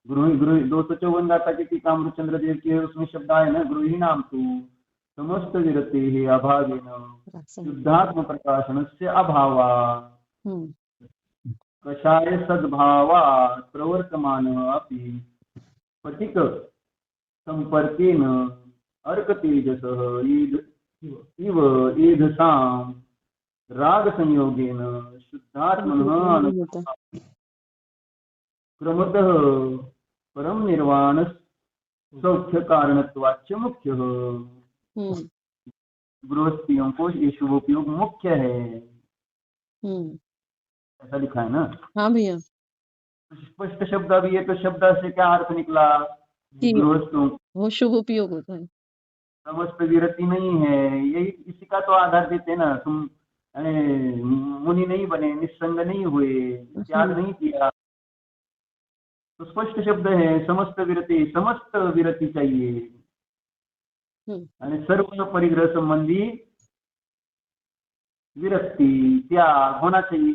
गृही 254 गाथा की टीका अमृतचंद्र देव की है उसमें शब्द आए ना गृहिणाम तु समस्त विरते है अभावेन शुद्धात्म प्रकाशन से अभावा कषाय सद्भावा प्रवर्तमान अपि स्फटिक संपर्केन अर्क तेजसः इव एधसां राग संयोगेन शुद्धात्मनः क्रमतः परम निर्वाण सौख्य कारणत्वाच्च मुख्य गृहस्थियों को ये शुभोपयोग मुख्य है ऐसा लिखा है ना। हाँ भैया स्पष्ट शब्द अभी है तो शब्द से क्या अर्थ निकला गृहस्थों वो शुभ उपयोग होता है समस्त विरति नहीं है यही इसी का तो आधार देते ना तुम मुनि नहीं बने निस्संग नहीं हुए त्याग नहीं किया तो स्पष्ट शब्द है समस्त विरति चाहिए आणि सर्व परिग्रह संबंधी विरक्ति त्याग होना चाहिए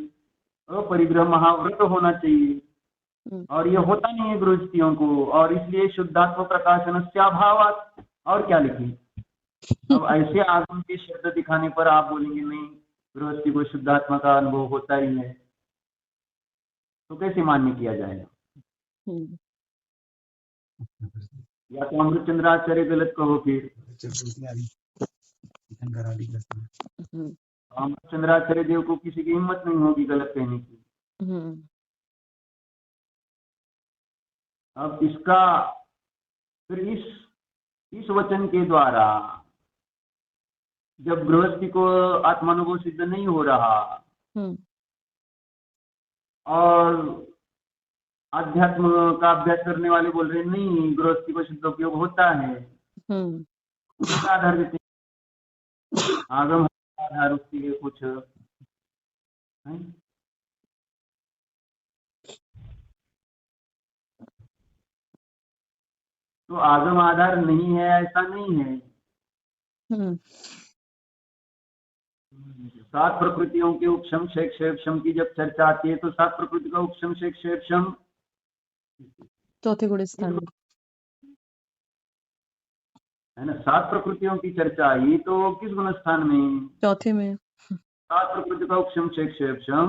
अपरिग्रह महाव्रत होना चाहिए और ये होता नहीं है गृहस्थियों को और इसलिए शुद्धात्म प्रकाशन से अभावात और क्या लिखे। अब ऐसे आगम के शब्द दिखाने पर आप बोलेंगे नहीं गृहस्थी को शुद्धात्मा का अनुभव होता ही है तो कैसे मान्य किया जाएगा। या तो अमृतचंद्राचार्य गलत कहो फिर अमृतचंद्राचार्य देव को किसी की हिम्मत नहीं होगी गलत कहने की। अब इसका फिर इस वचन के द्वारा जब गृहस्थी को आत्मानुभव सिद्ध नहीं हो रहा और अध्यात्म का अभ्यास करने वाले बोल रहे नहीं गृहस्थी को सिद्ध उपयोग होता है आधार देते आगम आधार उसके लिए कुछ है? तो आगम आधार नहीं है ऐसा नहीं है। 7 प्रकृतियों के उपशम क्षेक्षम की जब चर्चा आती है तो 7 प्रकृति का उपशम क्षेक्षम चौथे गुण स्थान है ना। 7 प्रकृतियों की चर्चा आई तो किस गुण स्थान में चौथे में 7 प्रकृति का उपशम क्षेक्षम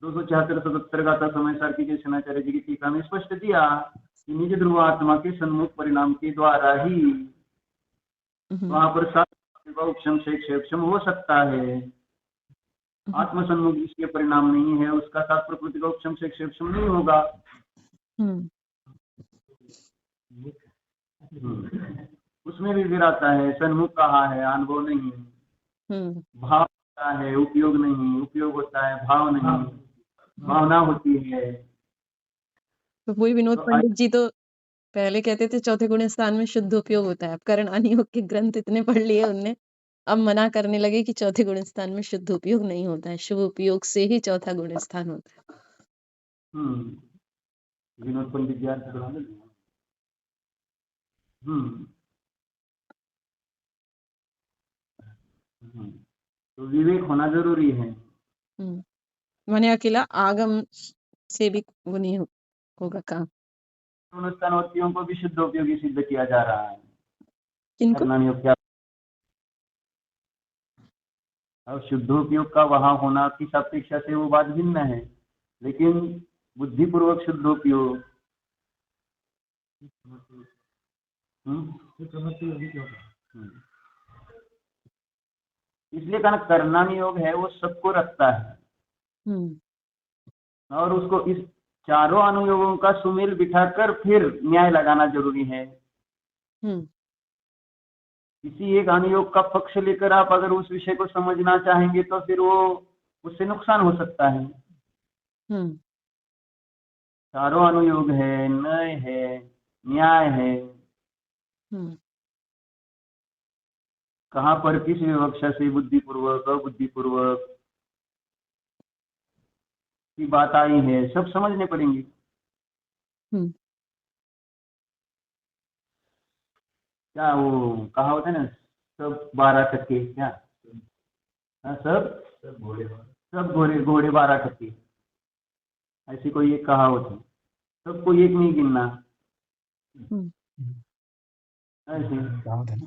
276-77 गाथा समय सार की शनाचार्य जी की टीका में स्पष्ट दिया कि निज ध्रुव आत्मा के सन्मुख परिणाम के द्वारा ही वहां पर 7 प्रकृति का उपशम क्षेक्षम हो सकता है। आत्म सन्मुख जिसके परिणाम नहीं है उसका 7 प्रकृति का उपशम क्षेक्षम नहीं होगा। उसमें भी फिर आता है सन्मुख कहा है अनुभव नहीं भाव होता है उपयोग नहीं उपयोग होता है भाव नहीं भावना होती है। तो वही विनोद पंडित जी तो पहले कहते थे चौथे गुण स्थान में शुद्ध उपयोग होता है। अब कर्णाणयोग के ग्रंथ इतने पढ़ लिए उनने अब मना करने लगे कि चौथे गुण स्थान में शुद्ध उपयोग नहीं होता है शुभ उपयोग से ही चौथा गुण स्थान होता है। विनोद पंडित जी तो विवेक होना जरूरी है। माने अकेला आगम से भी वो नहीं होगा काम। स्थानवर्तियों को भी शुद्ध उपयोगी सिद्ध किया जा रहा है। किनको? क्या अब शुद्ध उपयोग का वहां होना की अपेक्षा से वो बात भिन्न है लेकिन बुद्धिपूर्वक शुद्ध उपयोग इसलिए कहना कर्णानी योग है वो सबको रखता है और उसको इस चारों अनुयोगों का सुमेल बिठाकर फिर न्याय लगाना जरूरी है। किसी एक अनुयोग का पक्ष लेकर आप अगर उस विषय को समझना चाहेंगे तो फिर वो उससे नुकसान हो सकता है। चारों अनुयोग है, नय है, न्याय है, कहाँ पर किस विवक्षा से बुद्धिपूर्वक अबुद्धिपूर्वक की बात आई है, सब समझने पड़ेंगे। क्या वो कहा होता है ना, सब 12 टक्के, क्या? हाँ, सब घोड़े घोड़े 12 टक्के, ऐसी कोई एक कहावत है। सबको एक नहीं गिनना, ऐसे कहावत है ना।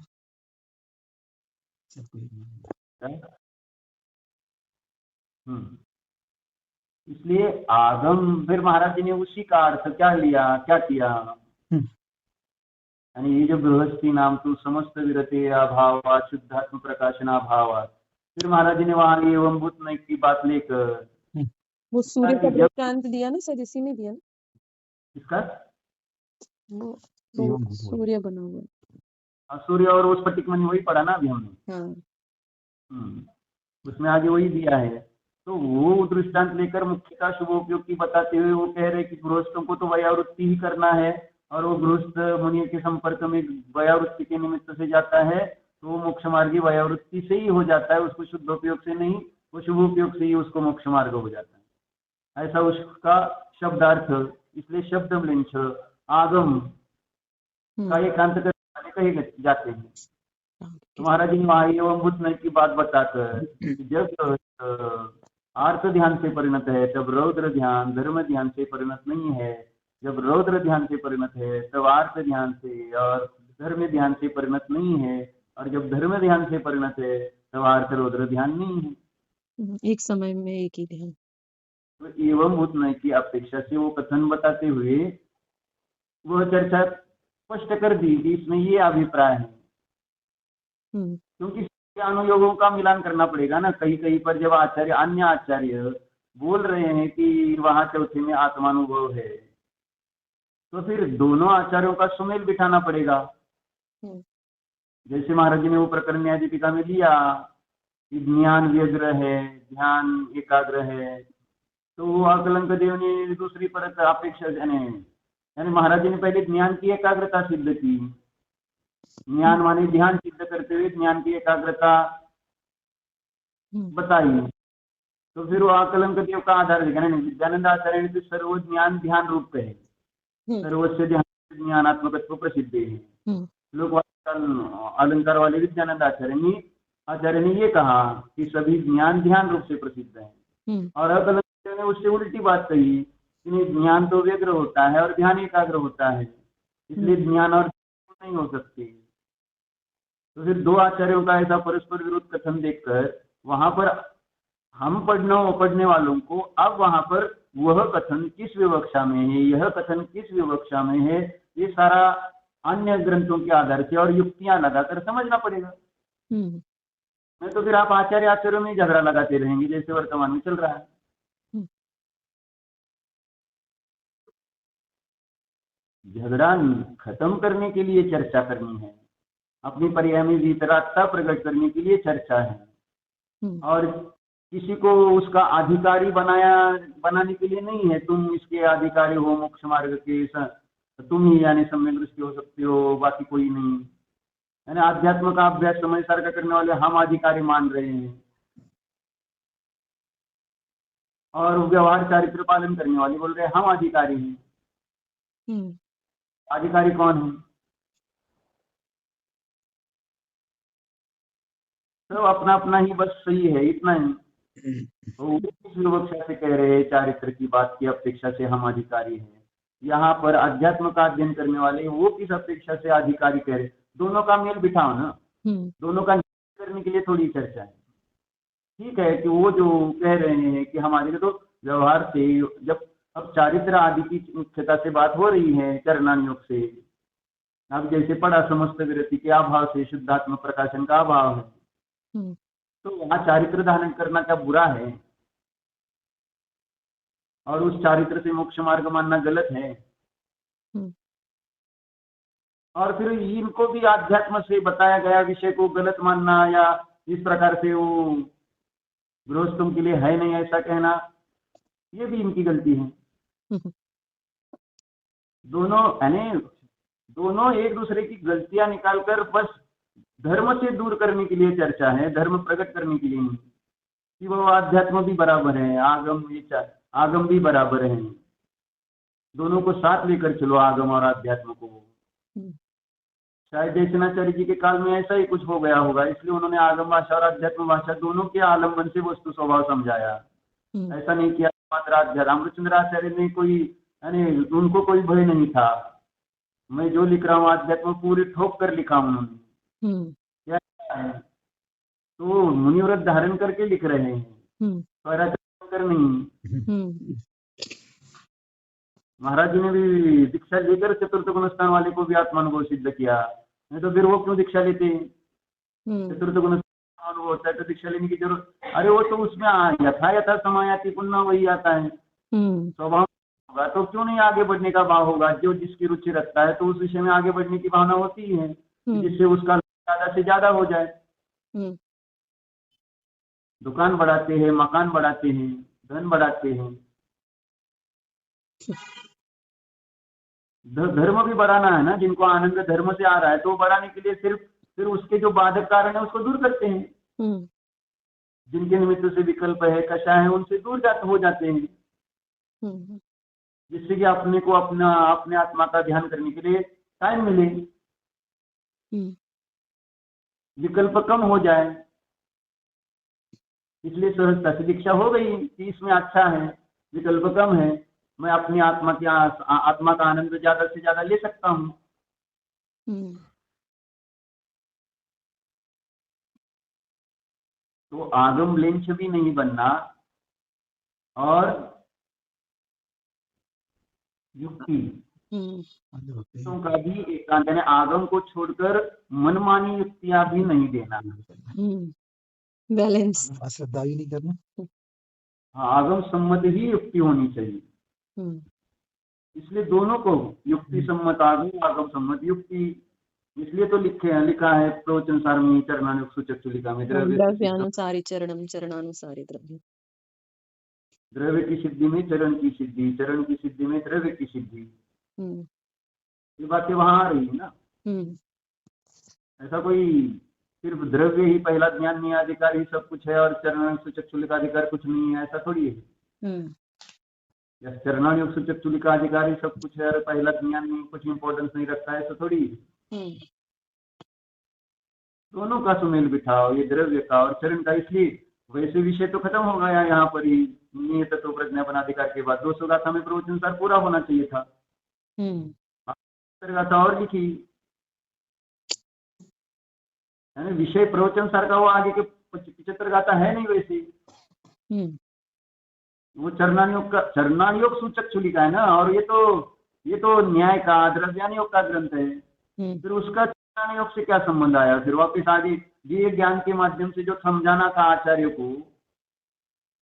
इसलिए आगम, फिर महाराज जी ने उसी का अर्थ क्या लिया, क्या किया, यानी ये जो गृहस्थी नाम तो समस्त विरते अभाव शुद्धात्म प्रकाशना भाव, फिर महाराज जी ने वहां एवं भूत नय की बात लेकर वो सूर्य का दृष्टांत दिया ना सर, इसी में दिया ना इसका, वो सूर्य बना हुआ, सूर्य और उस स्फटिक मणि वही पढ़ा ना अभी हमने। उसमें आगे वही दिया है। तो वो दृष्टांत लेकर मुख्य का शुभ उपयोग की बताते हुए वो कह रहे कि गृहस्थों को तो वयावृत्ति ही करना है, और वो गृहस्थ मुनि के संपर्क में वयावृत्ति के निमित्त से जाता है तो वो मोक्ष मार्गी वयावृत्ति से ही हो जाता है, उसको शुद्ध उपयोग से नहीं, वो शुभ उपयोग से ही उसको मोक्ष मार्ग हो जाता है, ऐसा उसका शब्दार्थ। इसलिए शब्द म्लिंच आगम का एकांत करने कहे जाते हैं। तो महाराज जी वहां एवं भूत नय की बात बताकर जब आर्त ध्यान से परिणत है तब रौद्र ध्यान धर्म ध्यान से परिणत नहीं है, जब रौद्र ध्यान से परिणत है तब आर्त ध्यान से और धर्म ध्यान से परिणत नहीं है, और जब धर्म ध्यान से परिणत है तब आर्त रौद्र ध्यान नहीं है, एक समय में एक ही ध्यान। तो एवं भूत नय की अपेक्षा से वो कथन बताते हुए वह चर्चा स्पष्ट कर दी कि इसमें ये अभिप्राय है, क्योंकि अनुयोगों का मिलान करना पड़ेगा ना। कहीं कहीं पर जब आचार्य अन्य आचार्य बोल रहे हैं कि वहां चौथे में आत्मानुभव है, तो फिर दोनों आचार्यों का सुमेल बिठाना पड़ेगा। जैसे महाराज जी ने वो प्रकरण न्याय दीपिका में लिया कि ज्ञान व्यग्र है, ध्यान एकाग्र है, तो अकलंक देव ने दूसरी परत अपेक्षा यानी महाराज जी ने पहले ज्ञान की एकाग्रता सिद्ध की, ज्ञान माने ध्यान सिद्ध करते हुए ज्ञान की एकाग्रता बताई, तो फिर वो आकलंक देव का आधार देखा ना। विद्यानंद आचार्य ने तो सर्व ज्ञान ध्यान रूप है, सर्वस्व ध्यान ज्ञानात्मकत्व प्रसिद्ध है। लोग अलंकार वाले विद्यानंद आचार्य ने ये कहा कि सभी ज्ञान ध्यान रूप से प्रसिद्ध है, और अकलंक देव ने उससे उल्टी बात कही कि ज्ञान तो व्यग्र होता है और ध्यान एकाग्र होता है, इसलिए ज्ञान और नहीं हो सकते। तो फिर दो आचार्यों का ऐसा परस्पर विरोध कथन देखकर वहां पर हम पढ़ने वालों को अब वहां पर वह कथन किस विवक्षा में है, यह कथन किस विवक्षा में है, ये सारा अन्य ग्रंथों के आधार से और युक्तियां लगाकर समझना पड़ेगा। नहीं तो फिर आप आचार्यों में झगड़ा लगाते रहेंगे जैसे वर्तमान में चल रहा है। झगड़ा खत्म करने के लिए चर्चा करनी है, अपनी परियामी वितरागता प्रकट करने के लिए चर्चा है, और किसी को उसका अधिकारी बनाने के लिए नहीं है। तुम इसके अधिकारी हो, मोक्ष मार्ग के तुम ही यानी सम्यक दृष्टि हो सकते हो, बाकी कोई नहीं। यानी आध्यात्म का अभ्यास समय सार का करने वाले हम अधिकारी मान रहे हैं, और व्यवहार चारित्र पालन करने वाले बोल रहे हैं हम अधिकारी हैं। अधिकारी कौन है? तो अपना अपना ही बस सही है, इतना ही। तो इस विवक्षा से कह रहे हैं चारित्र की बात की अपेक्षा से हम अधिकारी हैं। यहाँ पर अध्यात्म का अध्ययन करने वाले वो किस अपेक्षा से अधिकारी कह रहे, दोनों का मेल बिठाओ ना, दोनों का करने के लिए थोड़ी चर्चा है। ठीक है कि वो जो कह रहे हैं कि हमारे तो व्यवहार से, जब अब चारित्र आदि की मुख्यता से बात हो रही है चरणानुयोग से, अब जैसे पढ़ा समस्त विरति के अभाव से शुद्धात्म प्रकाशन का अभाव है, तो वहां चारित्र धारण करना क्या बुरा है? और उस चारित्र से मोक्ष मार्ग मानना गलत है। और फिर इनको भी आध्यात्म से बताया गया विषय को गलत मानना या इस प्रकार से वो गृहस्थों के लिए है नहीं ऐसा कहना, ये भी इनकी गलती है। दोनों एक दूसरे की गलतियां निकालकर बस धर्म से दूर करने के लिए चर्चा है, धर्म प्रकट करने के लिए नहीं कि वो आध्यात्म भी बराबर है, आगम भी बराबर है। दोनों को साथ लेकर चलो, आगम और आध्यात्म को। शायद देशनाचार्य जी के काल में ऐसा ही कुछ हो गया होगा, इसलिए उन्होंने आगम भाषा और अध्यात्म भाषा दोनों के आलम्बन से वस्तु स्वभाव समझाया। ऐसा नहीं किया मात्र आध्यात्म। रामचंद्राचार्य ने कोई उनको कोई भय नहीं था, मैं जो लिख रहा हूँ आध्यात्म पूरी ठोक कर लिखा उन्होंने। क्या है तो मुनिव्रत धारण करके लिख रहे हैं, कर नहीं। महाराज जी ने भी दीक्षा लेकर चतुर्थ गुण स्थान वाले को भी आत्मानुभव सिद्ध किया, नहीं तो फिर वो क्यों दीक्षा लेते हैं? चतुर्थ गुण अनुभव होता है तो दीक्षा लेने की जरूरत, अरे वो तो उसमें यथा समायाति पुनः वही आता है, स्वभाव होगा तो क्यों नहीं आगे बढ़ने का भाव होगा? जो जिसकी रुचि रखता है तो उस विषय में आगे बढ़ने की भावना होती है, जिससे उसका ज्यादा से ज्यादा हो जाए। दुकान बढ़ाते हैं, मकान बढ़ाते हैं, धन बढ़ाते हैं, धर्म भी बढ़ाना है ना। जिनको आनंद धर्म से आ रहा है तो बढ़ाने के लिए फिर उसके जो बाधक कारण है उसको दूर करते हैं। जिनके निमित्त से विकल्प है, कषाय है, उनसे दूर हो जाते हैं, जिससे कि अपने को अपने आत्मा का ध्यान करने के लिए टाइम मिले, विकल्प कम हो जाए। इसलिए सहजता से दीक्षा हो गई कि इसमें अच्छा है, विकल्प कम है, मैं अपनी आत्मा का आनंद ज्यादा से ज्यादा ले सकता हूँ। तो आगम लेंच भी नहीं बनना और युक्ति का भी एकांत, यानी आगम को छोड़कर मनमानी युक्तियां भी नहीं देना, बैलेंस, श्रद्धा भी नहीं करना। आगम सम्मत ही युक्ति होनी चाहिए। इसलिए दोनों को युक्ति सम्मत आगम, आगम सम्मत युक्ति, इसलिए तो लिखा है प्रवचन सार में चरणानुसूचक में द्रव्यानुसारी चरणम चरणानुसारी द्रव्य, द्रव्य की सिद्धि में चरण की सिद्धि, चरण की सिद्धि में द्रव्य की सिद्धि। ये बातें वहां आ रही है ना। ऐसा कोई सिर्फ द्रव्य ही पहला ज्ञान नियाधिकार ही सब कुछ है और चरणानुसूचक चुलिकाधिकार कुछ नहीं है, ऐसा थोड़ी है। या चरणानुसूचक चुलिकाधिकार ही सब कुछ है और पहला ज्ञान नहीं, कुछ इंपॉर्टेंस नहीं रखता है, ऐसा थोड़ी है। दोनों का सुमेल बिठाओ, ये द्रव्य का और चरण का। इसलिए वैसे विषय तो खत्म हो गया यहाँ पर ही, नियत तत्व प्रज्ञापनाधिकार के बाद 200 गाथा में प्रवचन सार पूरा होना चाहिए था। गाथा और लिखी, यानी विषय प्रवचन सार का वो आगे के 75 गाथा है नहीं वैसे। वो चरणानुयोग सूचक चुलिका है ना, और ये तो न्याय का द्रव्यानुयोग का ग्रंथ है। फिर उसका चरणानुयोग से क्या संबंध आया? फिर वापिस आगे ये ज्ञान के माध्यम से जो समझाना था आचार्य को,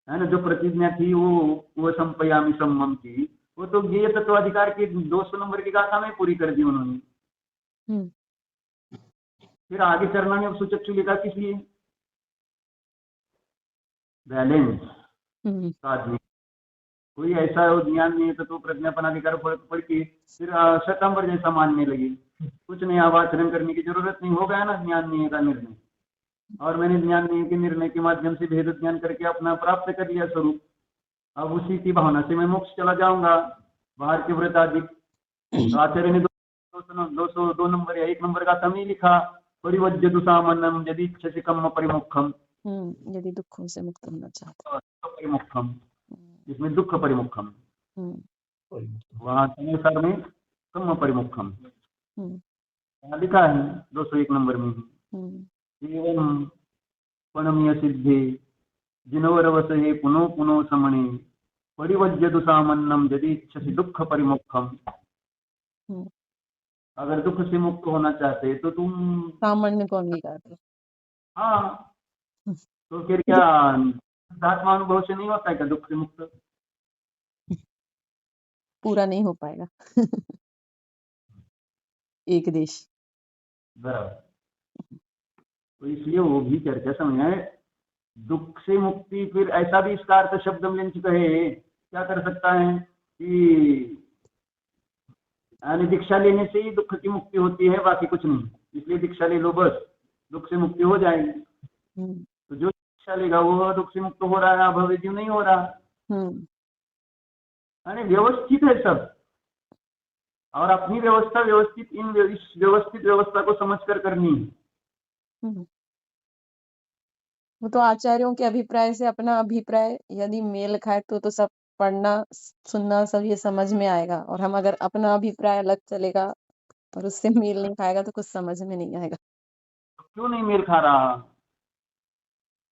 है ना, जो प्रतिज्ञा थी वो संपयामी सम्मम की, वो तो ये तत्वाधिकार के 200 नंबर की गाथा में पूरी कर दी उन्होंने। फिर आगे चरणानुयोग सूचक चुलिका किस लिए? बैलेंस आदमी कोई ऐसा ज्ञान नहीं है तो प्रज्ञापनाधिकार पढ़ के फिर शतंबर जैसा मानने लगे, कुछ नहीं, अब आचरण करने की जरूरत नहीं, हो गया ना ज्ञान नहीं का निर्णय। और मैंने ज्ञान नहीं के निर्णय के माध्यम से भेद ज्ञान करके अपना प्राप्त कर लिया स्वरूप, अब उसी की भावना से मैं मोक्ष चला जाऊंगा, बाहर के व्रत आदि। आचार्य ने 202 नंबर या 1 नंबर का समय लिखा, परिवज्यतु सामान्यम यदि इच्छसि कम्म परिमुखम, यदि दुखों से मुक्त होना चाहते हैं, परिमुखम, इसमें दुख परिमुखम, वहां संसार में कम्म परिमुखम लिखा है 201 नंबर में। एवं पणमीय सिद्धे जिनवरवस हे पुनो पुनो समणे परिवज्यतु सामन्नम यदि इच्छसि दुख परिमुखम। अगर दुख से मुक्त होना चाहते तो तुम सामान्य को अंगीकार करो। हाँ, तो फिर क्या आत्मानुभव से नहीं होता है क्या दुख से मुक्त? पूरा नहीं हो पाएगा। एक देश। बराबर। तो इसलिए वो भी चर्चा समझना है। दुख से मुक्ति, फिर ऐसा भी इसका अर्थ शब्द मिलिंच कहे क्या कर सकता है कि यानी दीक्षा लेने से ही दुख की मुक्ति होती है, बाकी कुछ नहीं, इसलिए दीक्षा ले लो बस दुख से मुक्ति हो जाएगी। तो जो दीक्षा लेगा वो दुख से मुक्त हो रहा है, अभव्य जीव नहीं हो रहा। यानी व्यवस्थित है सब, और अपनी व्यवस्था व्यवस्थित इस व्यवस्थित व्यवस्था को समझकर करनी है। वो तो आचार्यों के अभिप्राय से अपना अभिप्राय यदि मेल खाए तो सब पढ़ना सुनना सब ये समझ में आएगा, और हम अगर अपना अभिप्राय अलग चलेगा और उससे मेल नहीं खाएगा तो कुछ समझ में नहीं आएगा। क्यों नहीं मेल खा रहा?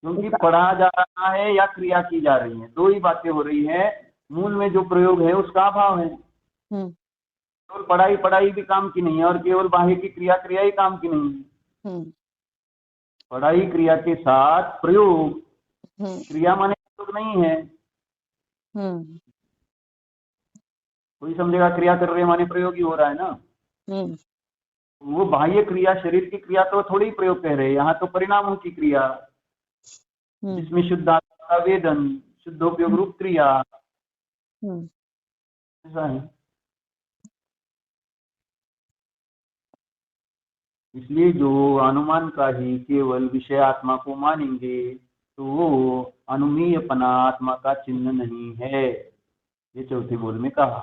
क्योंकि पढ़ा जा रहा है या क्रिया की जा रही है, दो ही बातें हो रही है। मूल में जो प्रयोग है उसका अभाव है। केवल पढ़ाई पढ़ाई भी काम की नहीं है, और केवल बाह्य की क्रिया क्रिया ही काम की नहीं है। पढ़ाई क्रिया के साथ प्रयोग, क्रिया माने प्रयोग नहीं है। कोई समझेगा क्रिया कर रहे माने प्रयोग ही हो रहा है ना। वो बाह्य क्रिया शरीर की क्रिया तो थोड़ी प्रयोग कह रहे हैं, यहाँ तो परिणामों की क्रिया, जिसमें शुद्धात्मा का वेदन, शुद्धोपयोग रूप क्रिया ऐसा है। इसलिए जो अनुमान का ही केवल विषय आत्मा को मानेंगे तो वो अनुमीयपना आत्मा का चिन्ह नहीं है, ये चौथे बोल में कहा।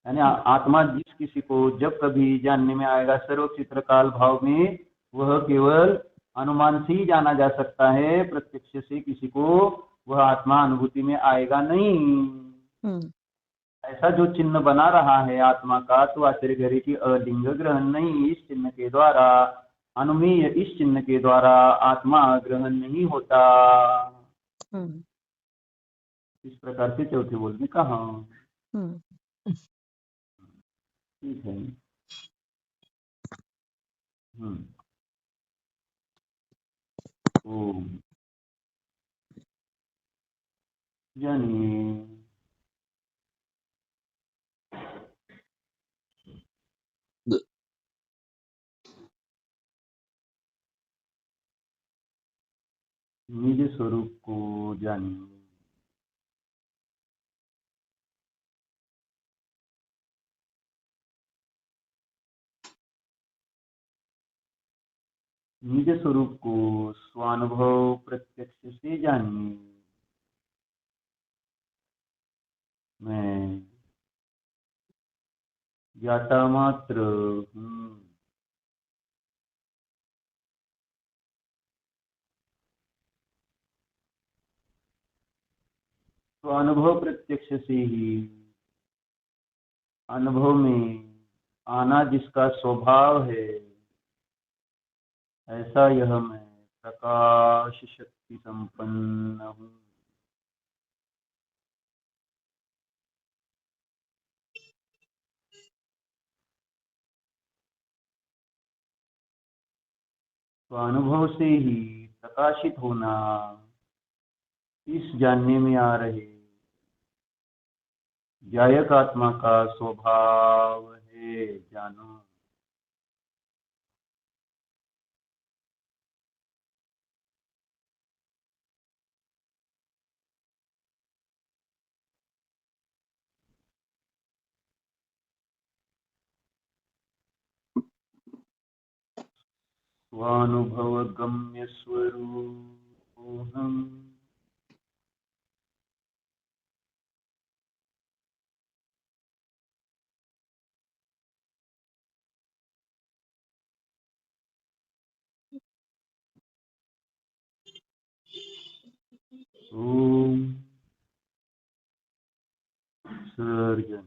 यानी आत्मा जिस किसी को जब कभी जानने में आएगा सर्व चित्र काल भाव में, वह केवल अनुमान से ही जाना जा सकता है, प्रत्यक्ष से किसी को वह आत्मा अनुभूति में आएगा नहीं। ऐसा जो चिन्ह बना रहा है आत्मा का, तो आचार्य कह कि अलिंग ग्रहण नहीं, इस चिन्ह के द्वारा अनुमीय, इस चिन्ह के द्वारा आत्मा ग्रहण नहीं होता। इस प्रकार से चौथे बोल में कहा। ठीक है। ओम जानिए निज स्वरूप को जानिए। निज स्वरूप को स्वानुभव प्रत्यक्ष से जानिए। मैं ज्ञाता मात्र हूँ। तो अनुभव प्रत्यक्ष से ही अनुभव में आना जिसका स्वभाव है, ऐसा यह मैं प्रकाश शक्ति संपन्न हूँ। तो अनुभव से ही प्रकाशित होना इस जानने में आ रहे जायक आत्मा का स्वभाव है, जानो। स्वानुभव गम्य स्वरूपोऽहम्। ओम सर्जन।